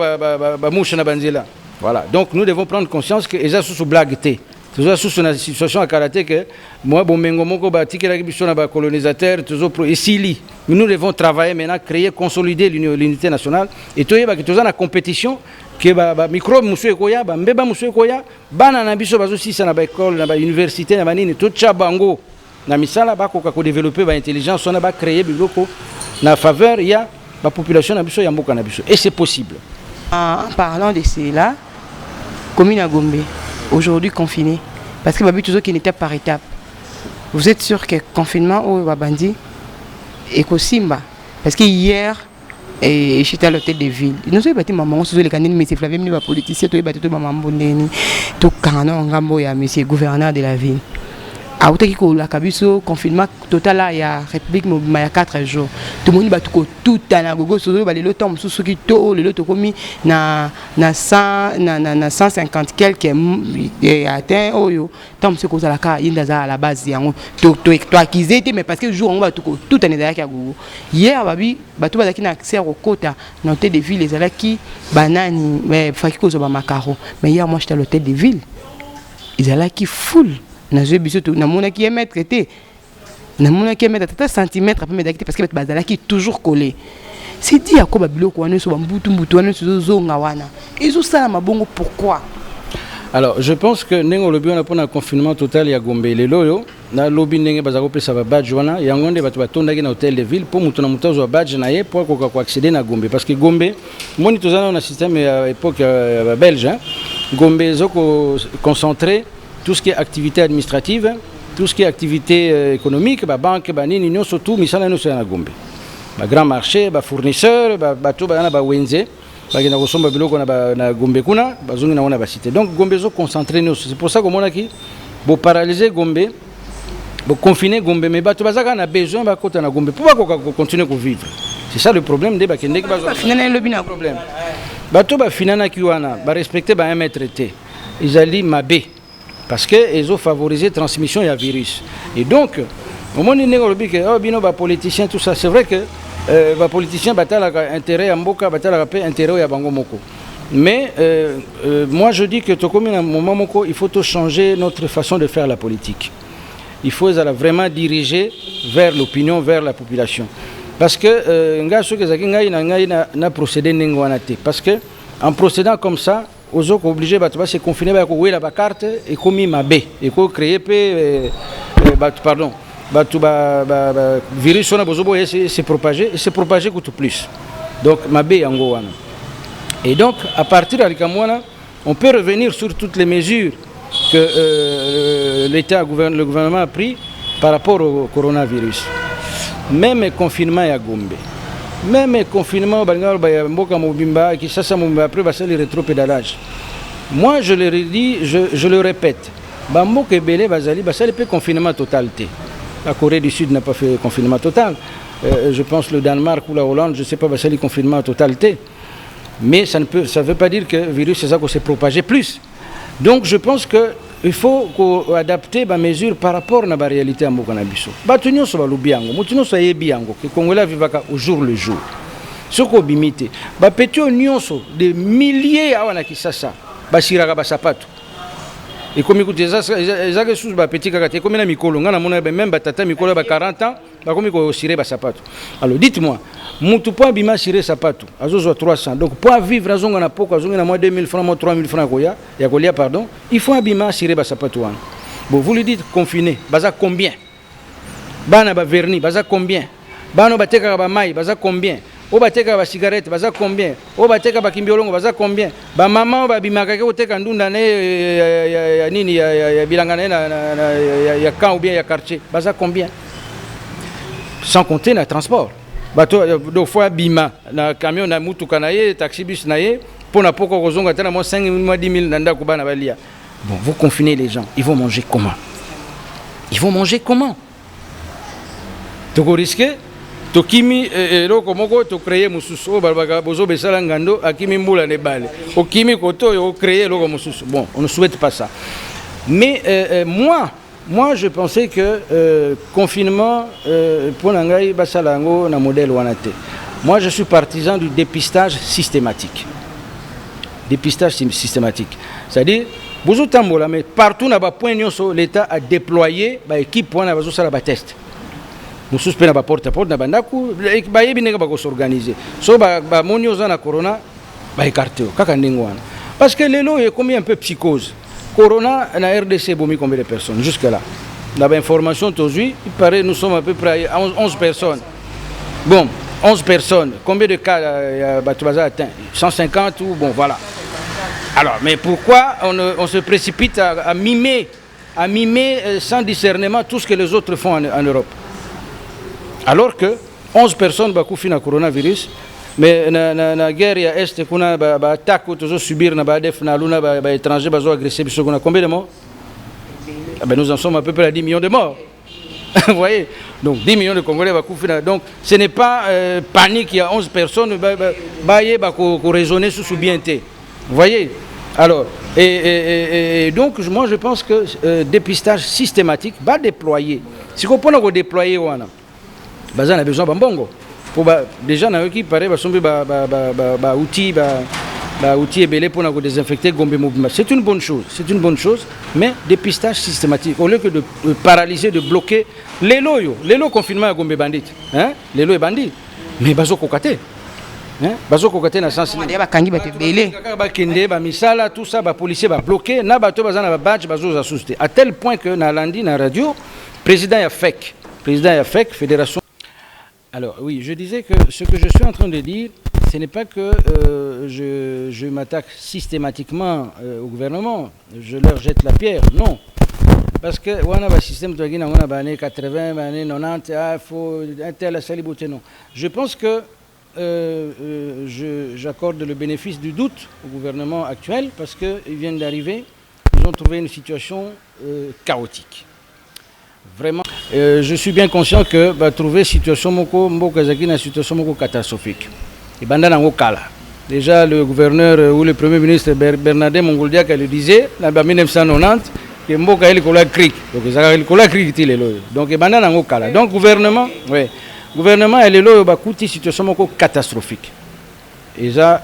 ba mouche na banzela voilà donc nous devons prendre conscience que eza sous blague te toujours sous une situation à karaté que moi bon mengo moko ba tikela biso na ba colonisateur toujours pro ici nous devons travailler maintenant créer consolider l'unité nationale et toye ba que toujours na compétition que ba microbe musu ekoya ba mbeba musu ekoya bana na biso bazo sisa na ba école na ba université na banini to chabango na misala ba ko développer ba intelligence on a ba créer biloko na faveur il y a la population na biso ya mboka na biso et c'est possible. En parlant de cela, commune à Gombe, aujourd'hui confinée, parce que Babi toujours qu'il étape par étape. Vous êtes sûr que le confinement au Babandi est Simba? Parce que hier, j'étais à l'hôtel de ville. Nous avons battu maman, nous avons les candidates, mais c'est Flavien, les politiciens, nous avons battu maman Bondeni, tout Kano, Ngambo, monsieur gouverneur de la ville. A utaki ko la kabiso confinement total là il y a république il y a 4 jours tout le monde ba tout na gogo so ba le temps sous qui to le to komi na 150 quelques atteint oyo temps c'est cause la ka inda za à la base yango to acquisé mais parce que jour on va tout année derrière ka gogo hier babi ba tout ba ki na accès au quota dans l'hôtel de ville les ala qui banani mais faki ko zo ba macaro mais hier moi j'étais à l'hôtel de ville ils ala qui full na je biso na mona qui est mètre était na mona qui est mètre à centimètre après médacité parce que bazala qui toujours collé c'est dit à quoi babilo ko wana so mbutu wana so zonga wana ils ça mabongo pourquoi. Alors je pense que nengo lobi on a pour un confinement total ya Gombe le loyo na lobby ndenge bazako pesa ba badge wana yango nde batu batondaki na hôtel de ville pour mutu na mutu zo badge na ye pour ko accéder na Gombe parce que Gombe moni tozana na système à époque belge hein? Gombe zoko concentré tout ce qui est activité administrative, tout ce qui est activité économique, banque, nini, surtout, misala nous c'est na Gombe. Grand marché, fournisseur, tout na wenze, na kosomba biloko na Gombe kuna, bazungi na wana ba cité. Donc Gombe zo concentré nous, c'est pour ça que mona ki bo paralyser Gombe, bo confiner Gombe mais bato bazaka na besoin ba kota na Gombe pour pas continuer à vivre. C'est ça le problème de bakende ki bazo. Finalement le bina problème. Bato ba finana ki wana, ba respecter ba 1 mètre té. Ils allaient mabé. Parce qu'ils ont favorisé la transmission du virus. Et donc, au moment où on a politiciens, tout ça, c'est vrai que les politiciens ont intérêt à Mboka, ont intérêt à Bangomoko. Mais moi je dis que à un moment, il faut changer notre façon de faire la politique. Il faut vraiment diriger vers l'opinion, vers la population. Parce que, parce que en procédant comme ça, aux autres obligés de se confiner avec la carte et comme ma B et qu'on crée pardon virus on a besoin de se propager tout plus donc ma B en Goana et donc à partir de là on peut revenir sur toutes les mesures que l'État le gouvernement a pris par rapport au coronavirus même le confinement à Gombe. Même le confinement, après le rétropédalage. Moi, je le redis, je le répète. Le confinement total. La Corée du Sud n'a pas fait confinement total. Je pense le Danemark ou la Hollande, je ne sais pas, le confinement total. Mais ça ne veut pas dire que le virus s'est propagé plus. Donc, je pense qu'il faut adapter les mesures par rapport à la réalité de Mokanabiso. Batunyo so balubiango, mutuno so yebiango, que Congolais vivaka au jour le jour. Ce qu'on bimite, bapetio nyonso de milliers awana kisasa, basiraka basapato. Et comme écoutez ça que sous bapeti kakate comme na mikolo ngana mona même batata mikolo ba 40 ans, ba comme ko siré basapato. Alors dites-moi, mutu po bima siré sapato, azozo 300. Donc pour vivre azonga na poko azonga na moins 2000 francs, moins 3000 francs koya, ya kolia pardon, il faut abima siré basapato wana. Bon, vous lui dites confiné, baza combien? Bana ba verni, baza combien? Bano bateka ba mai, baza combien? O bateka ba cigarette, baza combien? O bateka ba kimbiolongo, baza combien? Ba maman ba bimaka ke oteka ndunda ne nini ya bilangana ya camp ou bien ya quartier, baza combien? Sans compter le transport. Bato do fois bima na camion na mutuka na ye, taxi bus na ye, pour na poko kozonga tena mo 5 000 10 000 nanda ko bana balia. Bon, vous confinez les gens, ils vont manger comment? Ils vont manger comment? Tu risques to kimi eloko moko to créer mususu balbaka bozo besala ngando akimi mbula ne bale o kimi koto o créer eloko mususu. Bon, on ne souhaite pas ça. Mais moi je pensais que confinement pour nangai basalango na modèle wanate. Moi je suis partisan du dépistage systématique. Dépistage systématique. C'est-à-dire bozo tambola mais partout na ba point nyonso l'État a déployé ba équipe pour na bazo sala ba test. Nous suspendons la porte à porte, nous avons s'organiser. So ba monio za na corona ba écarté parce que les lots est comme un peu psychose. Corona na RDC bomi combien de personnes jusque là. La information aujourd'hui, il paraît nous sommes à peu près 11 personnes. Bon, 11 personnes. Combien de cas Batubaza atteint 150 ou bon voilà. Alors, mais pourquoi on se précipite à mimer sans discernement tout ce que les autres font en Europe? Alors que 11 personnes ont fait le coronavirus, mais la guerre à Est, on a attaque, on a subir, on a des étrangers, on a agressé, on a combien de morts? Nous en sommes à peu près à 10 millions de morts. Vous voyez? Donc 10 millions de Congolais vont couper. Donc ce n'est pas panique, il y a 11 personnes qui raisonner sous bien. Vous voyez? Alors, et donc moi je pense que dépistage systématique va déployer. Si on peut déployer, on a besoin de bongo. Déjà, on a qui paraît outils ébélés pour désinfecter Gombe Mouvement. C'est une bonne chose, mais dépistage systématique. Au lieu que de paralyser, de bloquer les lots confinement à Gombe bandit. Hein? Les lots est bandit. Mais bazo kokate. Hein? Bazo kokate na sens. Tout ça, les policiers va bloquer. Na bato bazana ba badge bazo asuste. À tel point que na lundi na radio, président ya FEC, fédération. Alors oui, je disais que ce que je suis en train de dire, ce n'est pas que je m'attaque systématiquement au gouvernement, je leur jette la pierre, non. Parce que on a un système de années 80, années 90, il faut un tel saliboté, non. Je pense que j'accorde le bénéfice du doute au gouvernement actuel parce qu'ils viennent d'arriver, ils ont trouvé une situation chaotique. Vraiment, je suis bien conscient que trouver situation une situation catastrophique. Et déjà le gouverneur ou le premier ministre Bernardin Mongoldiak le disait en 1990 que Mboka est le cric. Donc donc donc gouvernement, oui, gouvernement est une situation catastrophique. Et ça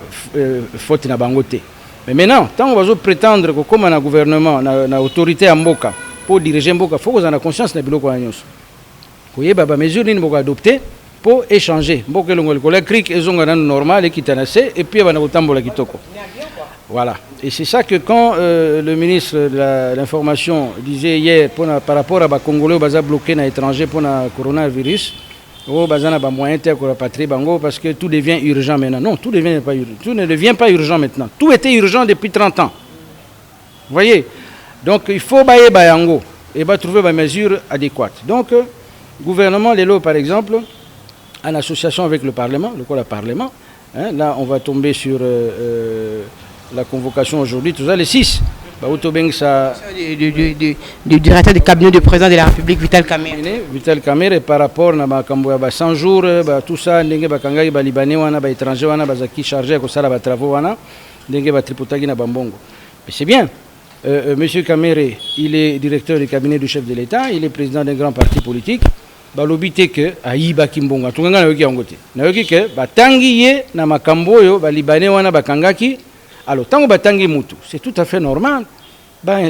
faute na bangote. Mais maintenant, tant on va prétendre que comme un gouvernement, une autorité à Mboka pour diriger Mboka, il faut qu'on ait conscience de biloko ya nyonso. Koyeba ba mesure nini Mboka adopter pour échanger. Mboka longo kola cric ezonga normal et kitanase et puis bana kotambola kitoko. Voilà. Et c'est ça que quand le ministre de l'information disait hier par rapport à ba Congolais baza bloqué na étranger pour le coronavirus, bazana ba moyen te ko rapatrier bango parce que tout devient urgent maintenant. Non, tout ne devient pas urgent maintenant. Tout était urgent depuis 30 ans. Vous voyez? Donc il faut bailler bayango et trouver des mesures adéquates. Donc le gouvernement, les lots par exemple, en association avec le Parlement, hein, là on va tomber sur la convocation aujourd'hui, tout ça, les 6. Du directeur du cabinet du président de la République, Vital Kamerhe. Vital Kamerhe, par rapport à 100 jours, tout ça, les Libanais, les étrangers, qui chargés à travaux, les tripotagi na bambongo. Mais c'est bien. Monsieur Kamerhe, il est directeur du cabinet du chef de l'État, il est président d'un grand parti politique. Balobite que ayiba kimbonga tunganga na yoki yangote. Na yoki que batangi ye na makambo yo Libanais wana bakangaki. Alors tango batangi mutu, c'est tout à fait normal. Ba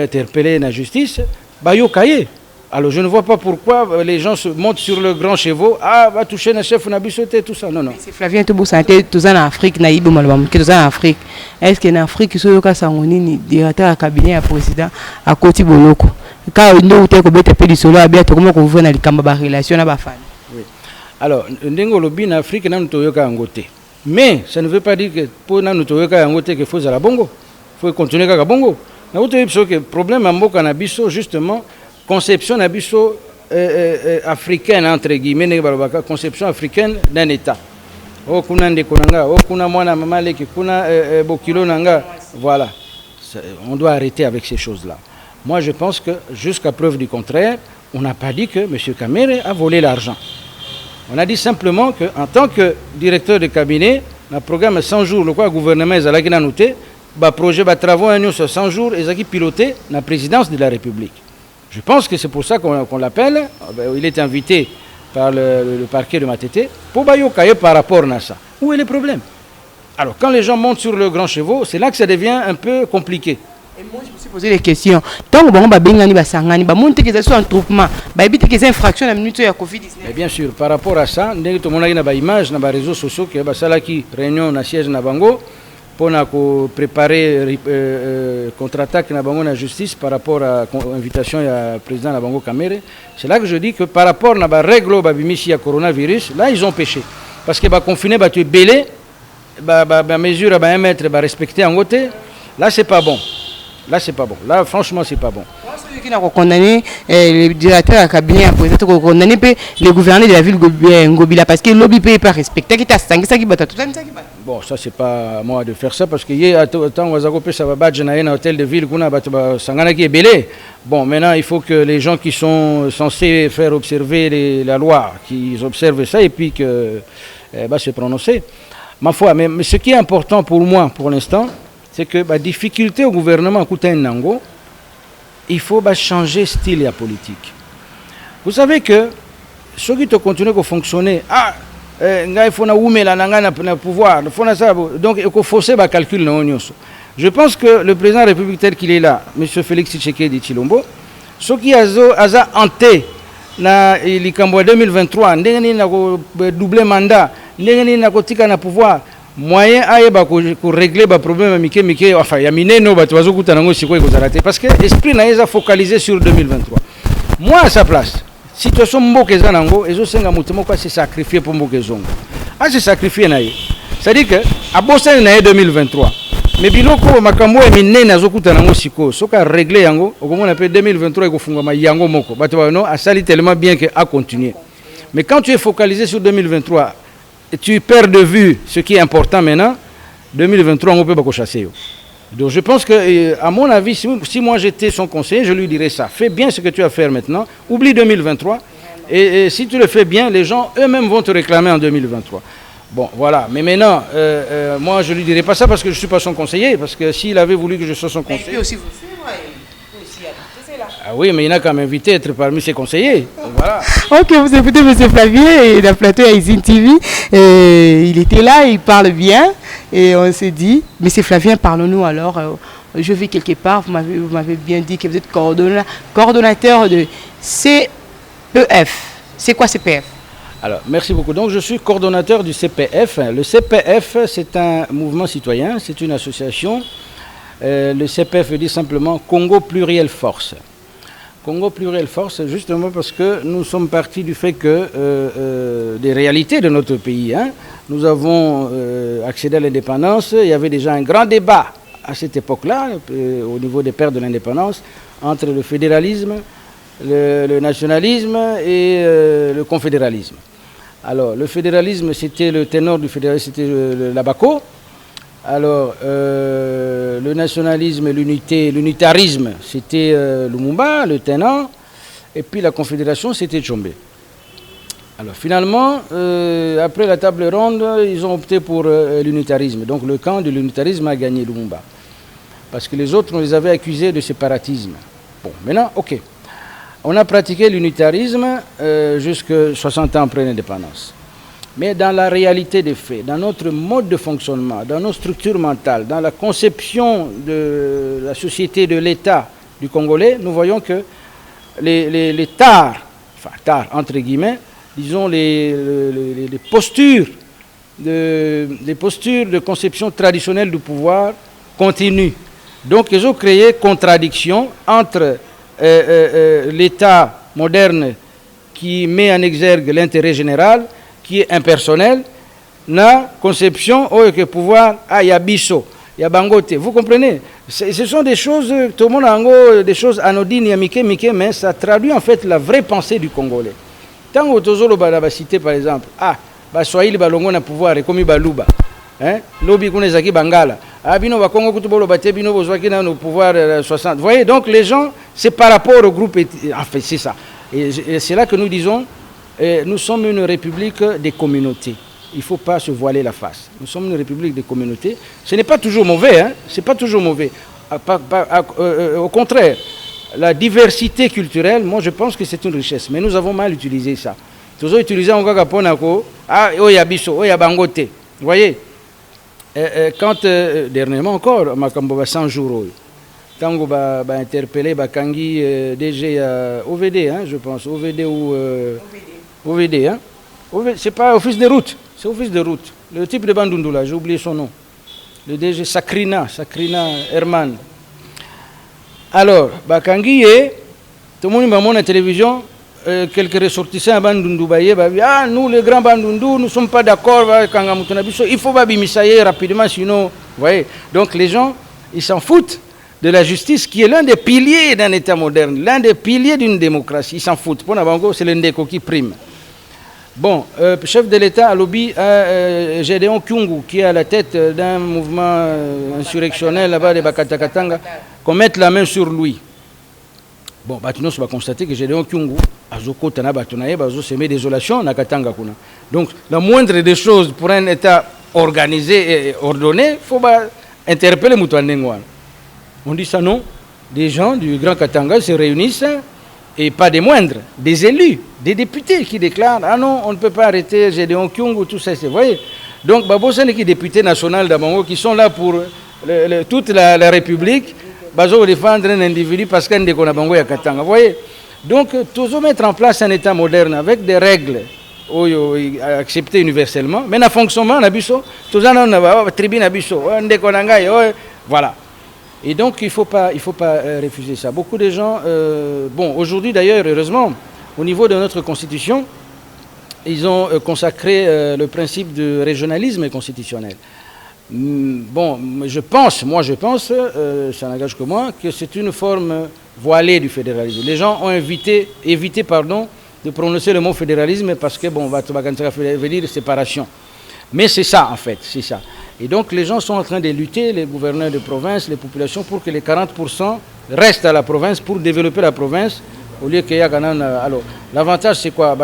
interpeller la justice, ba yokaye. Alors je ne vois pas pourquoi les gens se montent sur le grand chevaux, va toucher le chef na bisoté tout ça. Non non. C'est Flavien Toubou santé tous en Afrique na yibo malbam que tous en Afrique. Est-ce que en Afrique so yoka sangoni ni directeur cabinet à président à Koti Boloko. Quand nous avons fait du solo, comment on voit dans les relations avec les femmes. Oui. Alors, en Afrique, nous avons angoté. Mais ça ne veut pas dire que pour nous angoté qu'il faut à bongo. Il faut continuer à bongo. Nous avons que le problème est justement conception africaine entre guillemets, conception africaine d'un État. Oh kuna ndekonanga, oh kuna mwana mamale ki kuna bokilo nanga. Voilà. On doit arrêter avec ces choses-là. Moi, je pense que jusqu'à preuve du contraire, on n'a pas dit que M. Kamerhe a volé l'argent. On a dit simplement qu'en tant que directeur de cabinet, le programme 100 jours, le gouvernement a noté, le projet de travaux sur 100 jours, et a piloté la présidence de la République. Je pense que c'est pour ça qu'on l'appelle. Il est invité par le parquet de Matete pour bayokaye par rapport à ça. Où est le problème? Alors, quand les gens montent sur le grand chevaux, c'est là que ça devient un peu compliqué. Et moi, je me suis posé des questions. Tant que on va bengani ba sangani ba monter que ça soit un troupement, ba éviter que ces infractions la minute ya Covid-19. Bien sûr, par rapport à ça, ndenge to monaki na ba image na ba réseaux sociaux que ba salaki réunion na siège na bango pour na ko préparer contre-attaque na bango na justice par rapport à invitation ya président na bango Kamerhe. C'est là que je dis que par rapport na ba règle ba bimisi ya coronavirus, là ils ont péché parce que ba confiner ba tu belé ba mesure ba 1 mètre ba respecter en côté. Là, c'est pas bon. Là, c'est pas bon. Là, franchement, c'est pas bon. Celui qui n'a pas condamné le directeur à cabinet, peut-être condamné le gouverneur de la ville Ngobila parce que le lobby peut pas respecter. Bon, ça, c'est pas à moi de faire ça parce que hier, tant que ça va battre dans un hôtel de ville, qui est belé. Bon, maintenant, il faut que les gens qui sont censés faire observer la loi, qu'ils observent ça et puis que se prononcer. Ma foi, mais ce qui est important pour moi, pour l'instant, c'est que la difficulté au gouvernement, il faut changer de style et politique. Vous savez que ceux qui continuent à fonctionner, il faut le pouvoir, donc il faut forcer le calcul. Je pense que le président de la République tel qu'il est là, M. Félix Tshisekedi Tshilombo, ceux qui ont hanté dans le 2023, double mandat, na pouvoir, moyen pour régler le problème enfin il y a mineno parce que l'esprit n'a focalisé sur 2023. Moi à sa place, situation mboka zanango ezosenga mutemo kwa se sacrifier pour mboka zongo. Se sacrifier naye. C'est-à-dire que à bossa na 2023. Mais biloko makambo e minene azokuta nango siko, soka régler yango, okomona pe 2023 ekofungama yango moko. Bato no a sali tellement bien que a continuer. Mais quand tu es focalisé sur 2023, tu perds de vue ce qui est important maintenant, 2023, on peut pas chasser. Donc je pense que, à mon avis, si moi j'étais son conseiller, je lui dirais ça. Fais bien ce que tu as à faire maintenant, oublie 2023, et si tu le fais bien, les gens eux-mêmes vont te réclamer en 2023. Bon, voilà. Mais maintenant, moi je lui dirais pas ça parce que je suis pas son conseiller, parce que s'il avait voulu que je sois son conseiller... Mais il peut aussi vous suivre, ah oui, mais il n'a qu'à m'inviter à être parmi ses conseillers. Donc, voilà. Ok, vous écoutez M. Flavien et la plateau à Izine TV. Il était là, il parle bien. Et on s'est dit, M. Flavien, parlons-nous alors. Je vais quelque part, vous m'avez bien dit que vous êtes coordonnateur de CPF. C'est quoi CPF? Alors, merci beaucoup. Donc, je suis coordonnateur du CPF. Le CPF, c'est un mouvement citoyen, c'est une association. Le CPF dit simplement Congo Pluriel Force. Congo Pluriel Force, justement parce que nous sommes partis du fait que des réalités de notre pays. Nous avons accédé à l'indépendance. Il y avait déjà un grand débat à cette époque-là, au niveau des pères de l'indépendance, entre le fédéralisme, le nationalisme et le confédéralisme. Alors, le fédéralisme, c'était le ténor du fédéralisme, c'était l'Abaco. Alors, le nationalisme et l'unitarisme, c'était Lumumba, le tenant, et puis la confédération, c'était Tshombe. Alors, finalement, après la table ronde, ils ont opté pour l'unitarisme. Donc, le camp de l'unitarisme a gagné Lumumba. Parce que les autres, on les avait accusés de séparatisme. Bon, maintenant, ok. On a pratiqué l'unitarisme jusqu'à 60 ans après l'indépendance. Mais dans la réalité des faits, dans notre mode de fonctionnement, dans nos structures mentales, dans la conception de la société, de l'État du Congolais, nous voyons que les tares, enfin tares entre guillemets, disons les postures de conception traditionnelle du pouvoir continuent. Donc ils ont créé contradiction entre l'État moderne qui met en exergue l'intérêt général, qui est impersonnel, na conception que pouvoir il y a biso, il y a bangote. Vous comprenez? Ce sont des choses, tout le monde a des choses anodines, mais ça traduit en fait la vraie pensée du Congolais. Tant que tozolo ba cité par exemple, Swahili balongo na pouvoir et comme baluba, lobi kuna zaki bangala, bino ba Congo kutubolo bate bino bozwaki na no pouvoir 60. Vous voyez, donc les gens, c'est par rapport au groupe, en fait c'est ça. Et c'est là que nous disons, nous sommes une république des communautés. Il ne faut pas se voiler la face. Nous sommes une république des communautés. Ce n'est pas toujours mauvais, c'est pas toujours mauvais. Au contraire, la diversité culturelle, moi je pense que c'est une richesse. Mais nous avons mal utilisé ça. Nous avons utilisé encore Ponako, Oyabiso, Oyabangote. Vous voyez, quand dernièrement encore, Makambo 100 jours, Tango va interpeller Bakangi DG OVD, je pense, OVD ou OVD, c'est pas office de route, c'est office de route. Le type de Bandundu là, j'ai oublié son nom. Le DG Sakrina Herman. Alors, Bakangi tout le monde m'a montré à la télévision, quelques ressortissants à Bandundu, nous les grands Bandundu, nous ne sommes pas d'accord, il faut Babimisaye rapidement, sinon, vous voyez. Donc les gens, Ils s'en foutent de la justice qui est l'un des piliers d'un État moderne, l'un des piliers d'une démocratie. Ils s'en foutent. Pour Nabango, c'est le Ndeko qui prime. Bon, chef de l'État à lobby, Gédéon Kyungu, qui est à la tête d'un mouvement insurrectionnel là-bas de Bakatakatanga, qu'on mette la main sur lui. Bon, Batinos va constater que Gédéon Kyungu, Azoko Tana Batonaye, Bazo s'est mis désolation, Nakatanga Kuna. Donc, la moindre des choses pour un État organisé et ordonné, il faut interpeller Moutouanengouane. On dit ça non, des gens du Grand Katanga se réunissent, et pas des moindres, des élus, des députés qui déclarent « Ah non, on ne peut pas arrêter Gédéon Kyungu, tout ça, vous voyez ?» Donc, Babo Sane qui est député national d'Abango, qui sont là pour toute la République, Bazo défendre un individu parce qu'un décon Abango est à Katanga, vous voyez. Donc, toujours mettre en place un État moderne avec des règles acceptées universellement, mais dans fonctionnement, on a toujours une tribune, voilà. Et donc, il ne faut pas refuser ça. Beaucoup de gens, bon, aujourd'hui d'ailleurs, heureusement, au niveau de notre Constitution, ils ont consacré le principe de régionalisme constitutionnel. Bon, je pense, ça n'engage que moi, que c'est une forme voilée du fédéralisme. Les gens ont évité de prononcer le mot fédéralisme parce que, bon, veut dire séparation. Mais c'est ça, en fait, c'est ça. Et donc, les gens sont en train de lutter, les gouverneurs de province, les populations, pour que les 40% restent à la province, pour développer la province, au lieu qu'il y a... Alors, l'avantage, c'est quoi?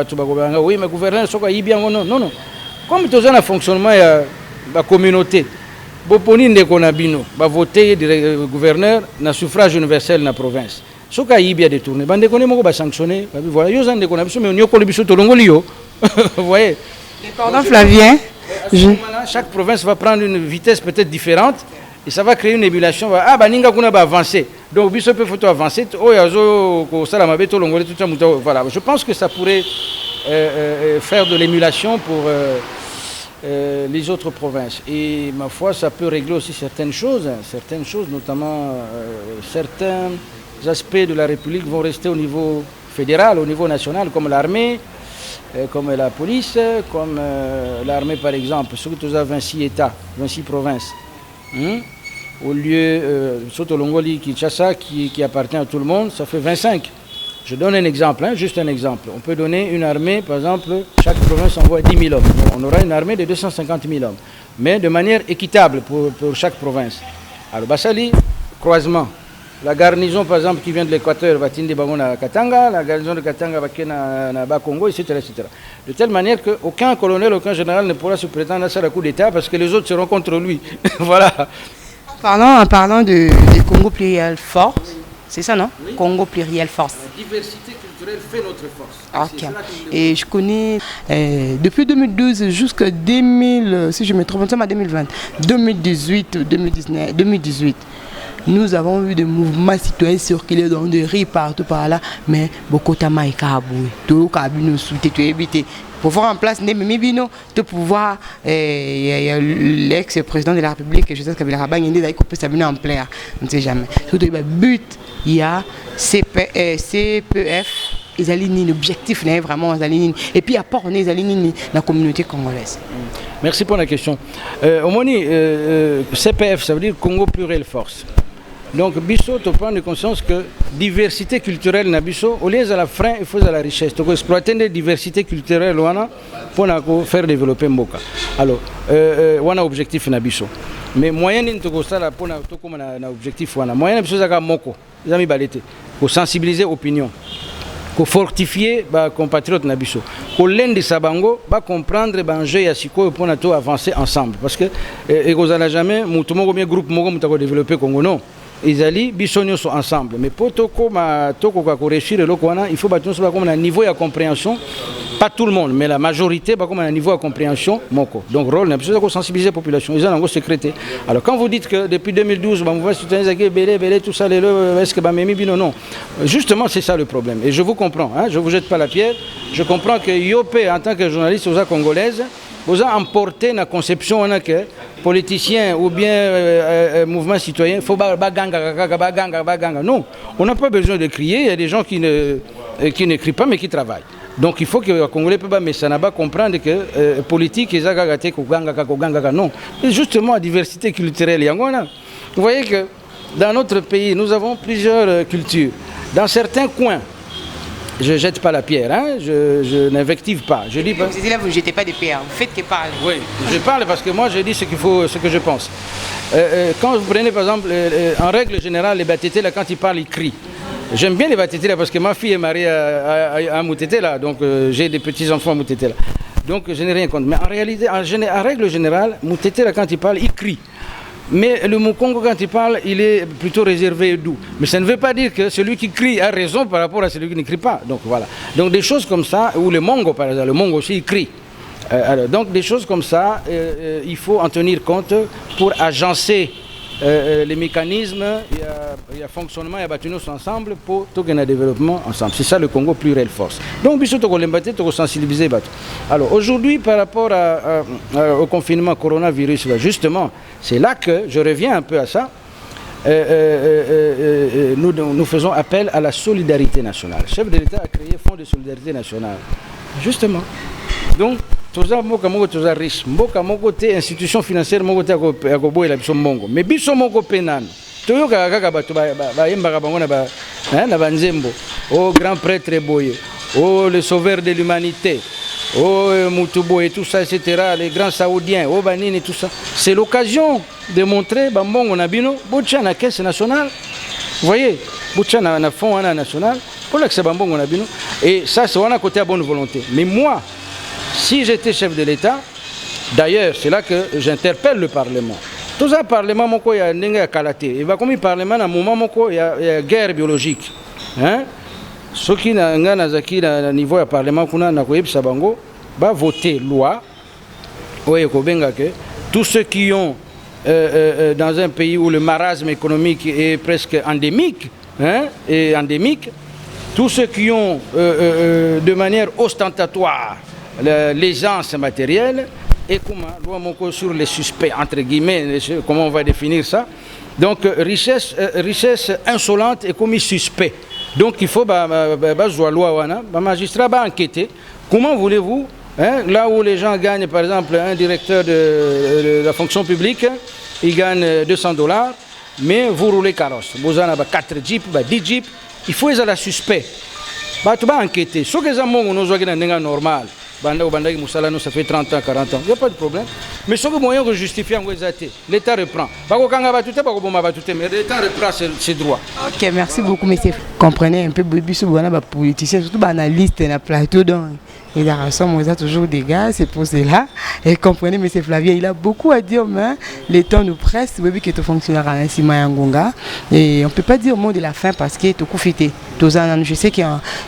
Oui, mais gouverneur, c'est quoi? Non. Comme tout ça, le fonctionnement, il y a la communauté. Boponi Ndekonabino, va voter le gouverneur, na suffrage universel dans la province. Ce qui est bien détourné, va sanctionner. Voilà, vous voyez? Pardon, Flavien. Chaque province va prendre une vitesse peut-être différente et ça va créer une ébullition. Ah, Baninga Kuna va avancer. Donc, il faut avancer. Voilà. Je pense que ça pourrait faire de l'émulation pour les autres provinces. Et ma foi, ça peut régler aussi certaines choses, notamment certains aspects de la République vont rester au niveau fédéral, au niveau national, comme l'armée, comme la police, comme l'armée par exemple, surtout 26 États, 26 provinces. Au lieu, surtout Longoli, Kinshasa, qui appartient à tout le monde, ça fait 25. Je donne un exemple, juste un exemple. On peut donner une armée, par exemple, chaque province envoie 10 000 hommes. On aura une armée de 250 000 hommes, mais de manière équitable pour chaque province. Alors, Bassali, croisement. La garnison, par exemple, qui vient de l'Équateur, va tiner à Katanga, la garnison de Katanga va à Congo, etc., etc. De telle manière qu'aucun colonel, aucun général ne pourra se prétendre à ça le coup d'État parce que les autres seront contre lui. Voilà. En parlant de Congo Pluriel Force, c'est ça, non? Oui. Congo Pluriel Force. La diversité culturelle fait notre force. Ok. Et je connais depuis 2012 jusqu'à 2000, si je me trompe, ça m'a 2020, 2018, 2019, 2018. Nous avons vu des mouvements citoyens circuler dans des rues partout par là, mais beaucoup de temps, tout pour voir en place Nemibino, de pouvoir l'ex-président de la République, Joseph Kabila Rabang, il a coupé sa en plein, on ne sait jamais. Surtout, le but, il y a CPF, ils alignent l'objectif, vraiment, et puis apport, ils alignent la communauté congolaise. Merci pour la question. Omoni, CPF, ça veut dire Congo Pluriel Force. Donc, Bisso, tu prends conscience que diversité culturelle na Bisso, au lieu de la frein, il faut de la richesse. Donc, exploiter des diversités culturelles pour faire développer Mboka. Alors, on a objectif na Bisso. Mais moyen de ça pour un objectif, moyen de ça moko, les amis balete, pour sensibiliser l'opinion, pour fortifier les compatriotes na Bisso, pour l'aider sabango, pour comprendre les jeux et pour avancer ensemble. Parce que nous n'allons jamais, nous avons un groupe qui développer Congo, non. Ils allaient bisogno sont ensemble mais pour toko réussir le Lokwana il faut battre comme un niveau de compréhension, pas tout le monde mais la majorité comme un niveau de compréhension moko. Donc rôle n'a besoin de sensibiliser la population, ils ont un secrétaire. Alors quand vous dites que depuis 2012 on va soutenir belé tout ça est-ce que Memi Bino non, justement c'est ça le problème et je vous comprends, je vous jette pas la pierre, je comprends que Yopé en tant que journaliste aux congolaise vous a emporté la conception que politiciens ou bien mouvement citoyen, il faut baganga. Non, on n'a pas besoin de crier, il y a des gens qui n'écrivent pas mais qui travaillent. Donc il faut que les Congolais puissent comprendre que politique, non. Et justement, la diversité culturelle, Vous voyez que dans notre pays, nous avons plusieurs cultures. Dans certains coins, je ne jette pas la pierre, hein, je n'invective pas. Je dis pas. Là, vous ne jetez pas de pierre, vous faites que parler. Oui, je parle parce que moi je dis ce que je pense. Quand vous prenez par exemple, en règle générale, les Batétés, là, quand ils parlent, ils crient. J'aime bien les Batétés là parce que ma fille est mariée à Moutété là, donc j'ai des petits-enfants à Moutété là. Donc je n'ai rien contre. Mais en réalité, en règle générale, Moutété là, quand il parle, il crie. Mais le Mukongo, quand il parle, il est plutôt réservé et doux. Mais ça ne veut pas dire que celui qui crie a raison par rapport à celui qui ne crie pas. Donc voilà. Donc des choses comme ça, ou le Mongo par exemple, le Mongo aussi il crie. Donc des choses comme ça, il faut en tenir compte pour agencer les mécanismes, il y a fonctionnement, il y a battu ensemble pour tout un développement ensemble. C'est ça le Congo plus réelle force. Donc, il faut sensibiliser. Alors, aujourd'hui, par rapport au confinement coronavirus, justement, c'est là que je reviens un peu à ça. Nous faisons appel à la solidarité nationale. Le chef de l'État a créé un fonds de solidarité nationale. Justement. Donc, toza mboka moko toza riche mboka moko te institution financière moko te akoboyela biso mbongo mais biso moko mpe nano toyokaka kaka bato bayembaka bango na banzembo o grand prêtre boye o le sauveur de l'humanité o mutu boye tout ça etc les grands saoudiens o banini tout ça c'est l'occasion de montrer bambongo na bino botia na caisse nationale vous voyez botia na fonds wana national pour lakisa bambongo na bino et ça c'est wana côté à bonne volonté mais moi si j'étais chef de l'État, d'ailleurs, c'est là que j'interpelle le Parlement. Tout ça, le Parlement, il y a un kalaté. Il va comme le Parlement, à un moment, il y a guerre biologique. Ceux qui ont un niveau du Parlement, va voter loi. Tous ceux qui ont, dans un pays où le marasme économique est presque endémique, tous ceux qui ont, de manière ostentatoire, l'aisance matérielle et comment sur les suspects entre guillemets comment on va définir ça donc richesse insolente et comme suspect donc il faut magistrat va enquêter comment voulez-vous là où les gens gagnent par exemple un directeur de la fonction publique il gagne $200 mais vous roulez carrosse vous en avez 4 jeeps 10 jeeps il faut les la suspect tu vas enquêter ce que ça nous normal ça fait 30 ans, 40 ans, il n'y a pas de problème. Mais ce moyen de justifier, l'État reprend. Mais l'État reprend ses droits. Ok, merci beaucoup, monsieur. Comprenez un peu, les politiciens, surtout les analystes, les plateaux. Et la raison, on a toujours des gars, c'est pour cela. Et comprenez, monsieur Flavien, il a beaucoup à dire, mais le temps nous presse. Vous voyez que tu fonctionnaire à Ngonga. Et on ne peut pas dire le mot de la fin parce que tu as profité. Je sais qu'il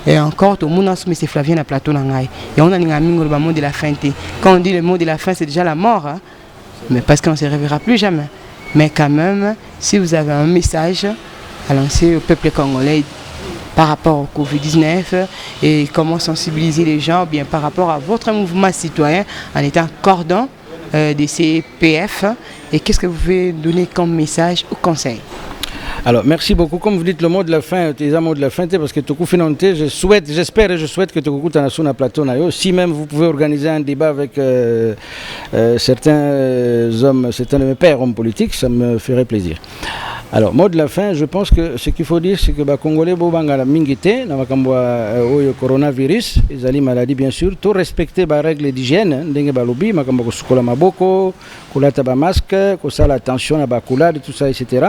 y a encore tout le monde, monsieur Flavien, à plateau. Et on a le mot de la fin. Quand on dit le mot de la fin, c'est déjà la mort. Hein? Mais parce qu'on ne se réveillera plus jamais. Mais quand même, si vous avez un message à lancer au peuple congolais, par rapport au Covid-19 et comment sensibiliser les gens bien par rapport à votre mouvement citoyen en étant cordon de CPF et qu'est-ce que vous pouvez donner comme message ou conseil? Alors, merci beaucoup. Comme vous dites, le mot de la fin, les mots de la fin, parce que Toku Finanté, j'espère et je souhaite que Toku Tanasuna Plateau Nayo, si même vous pouvez organiser un débat avec certains hommes, certains de mes pères hommes politiques, ça me ferait plaisir. Alors, mot de la fin, je pense que ce qu'il faut dire, c'est que les Congolais, Bobanga Mingité, le coronavirus, les maladies bien sûr, tout respecter les règles d'hygiène, dengue balobi, makambo sukola maboko, kulata ba masque, kosala attention à bakulade, tout ça, etc.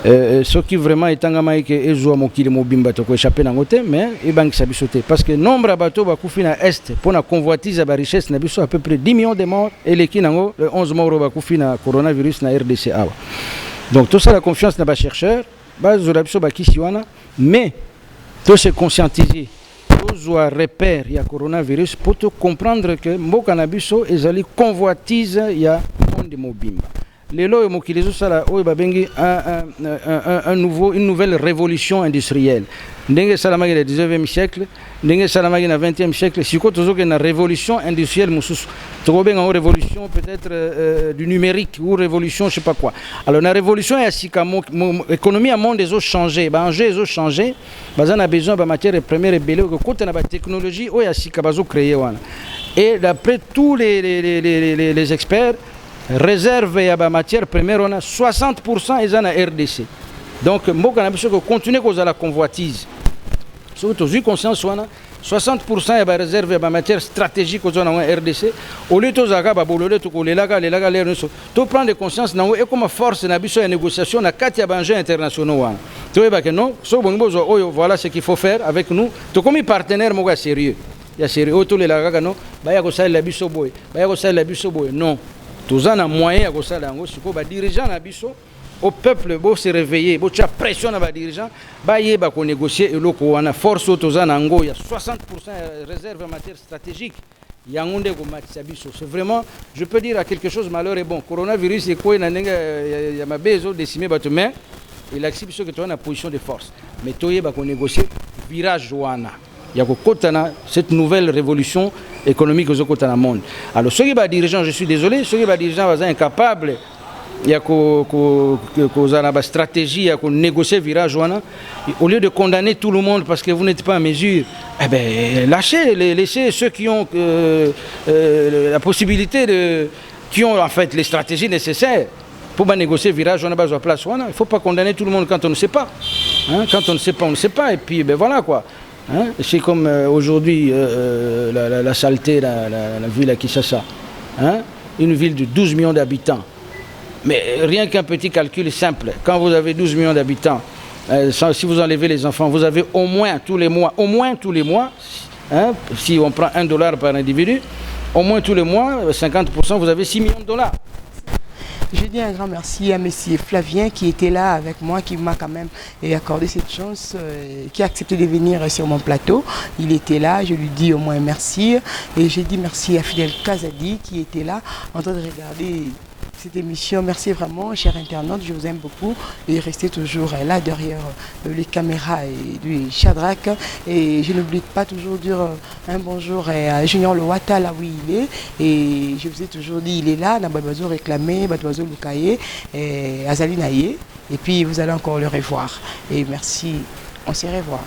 Ce qui vraiment est en Amaïque et Zoua Mokili Mobimba toko échappé dans côté, mais il banque sa bisoté. Parce que nombre de bateaux va couper à Est pour la convoitise à la richesse, n'a à peu près 10 millions de morts et les Kinango, 11 morts va couper à coronavirus na RDC. Donc tout ça, la confiance n'a pas chercheur, mais tout se conscientiser, tout repère il y a coronavirus pour te comprendre que Mokanabiso est allé convoitise il y a monde de Mobimba. Les lois une nouvelle révolution industrielle. Dengue Salamagi le 19e siècle, Dengue Salamagi le 20e siècle, si quoi toujours une révolution industrielle, une révolution peut-être du numérique ou révolution je sais pas quoi. Alors la révolution est ainsi que l'économie à monde des eaux changé, enjeux des eaux changé, on a besoin de matières premières et belles que côté la technologie ou ainsi que bazo créé. Et d'après tous les experts réserve et la matière première, on a 60% ils en a RDC. Donc, moi, on a continuer à la convoitise. Surtout, j'ai conscience, 60% de la réserve de la matière stratégique aux RDC. Au lieu de tu prends de conscience et comme force de négociation, on a 4 enjeux internationaux. Voilà ce qu'il faut faire avec nous. Tu comme partenaire sérieux. Il y a sérieux. Non. Tous en moyen de dirigeants au peuple beau se réveiller, beau tu as pression à les dirigeants, il va négocier et le on a force aux anango, il y a 60% de réserve en matière stratégique. Il y a un c'est vraiment, je peux dire à quelque chose malheur est bon. Coronavirus c'est quoi, il y a ma besoin décimer mais il accepte que tu as une position de force. Mais tu vas négocier virage joana. Il y a cette nouvelle révolution économique au monde. Alors ceux qui sont dirigeants, je suis désolé, ceux qui sont dirigeants sont incapables. Il y a une stratégie, il y a négocier le virage. Au lieu de condamner tout le monde parce que vous n'êtes pas en mesure, eh ben, laissez ceux qui ont la possibilité, qui ont en fait les stratégies nécessaires pour négocier le virage. On a besoin de place. Il ne faut pas condamner tout le monde quand on ne sait pas. Hein? Quand on ne sait pas, on ne sait pas. Et puis ben, voilà quoi. Hein? C'est comme aujourd'hui la saleté, la ville à Kinshasa. Hein? Une ville de 12 millions d'habitants. Mais rien qu'un petit calcul simple, quand vous avez 12 millions d'habitants, si vous enlevez les enfants, vous avez au moins tous les mois, hein, si on prend $1 par individu, au moins tous les mois, 50%, vous avez 6 millions de dollars. Je dis un grand merci à M. Flavien qui était là avec moi, qui m'a quand même accordé cette chance, qui a accepté de venir sur mon plateau. Il était là, je lui dis au moins merci. Et je dis merci à Fidel Kazadi qui était là en train de regarder cette émission. Merci vraiment, chers internautes, je vous aime beaucoup et restez toujours là derrière les caméras et du Shadrach. Et je n'oublie pas toujours de dire un bonjour à Junior Lowata là où il est. Et je vous ai toujours dit, il est là, dans Badouazo réclamé, Badouazo Lukaye, Azali Naye. Et puis vous allez encore le revoir. Et merci, on se revoit.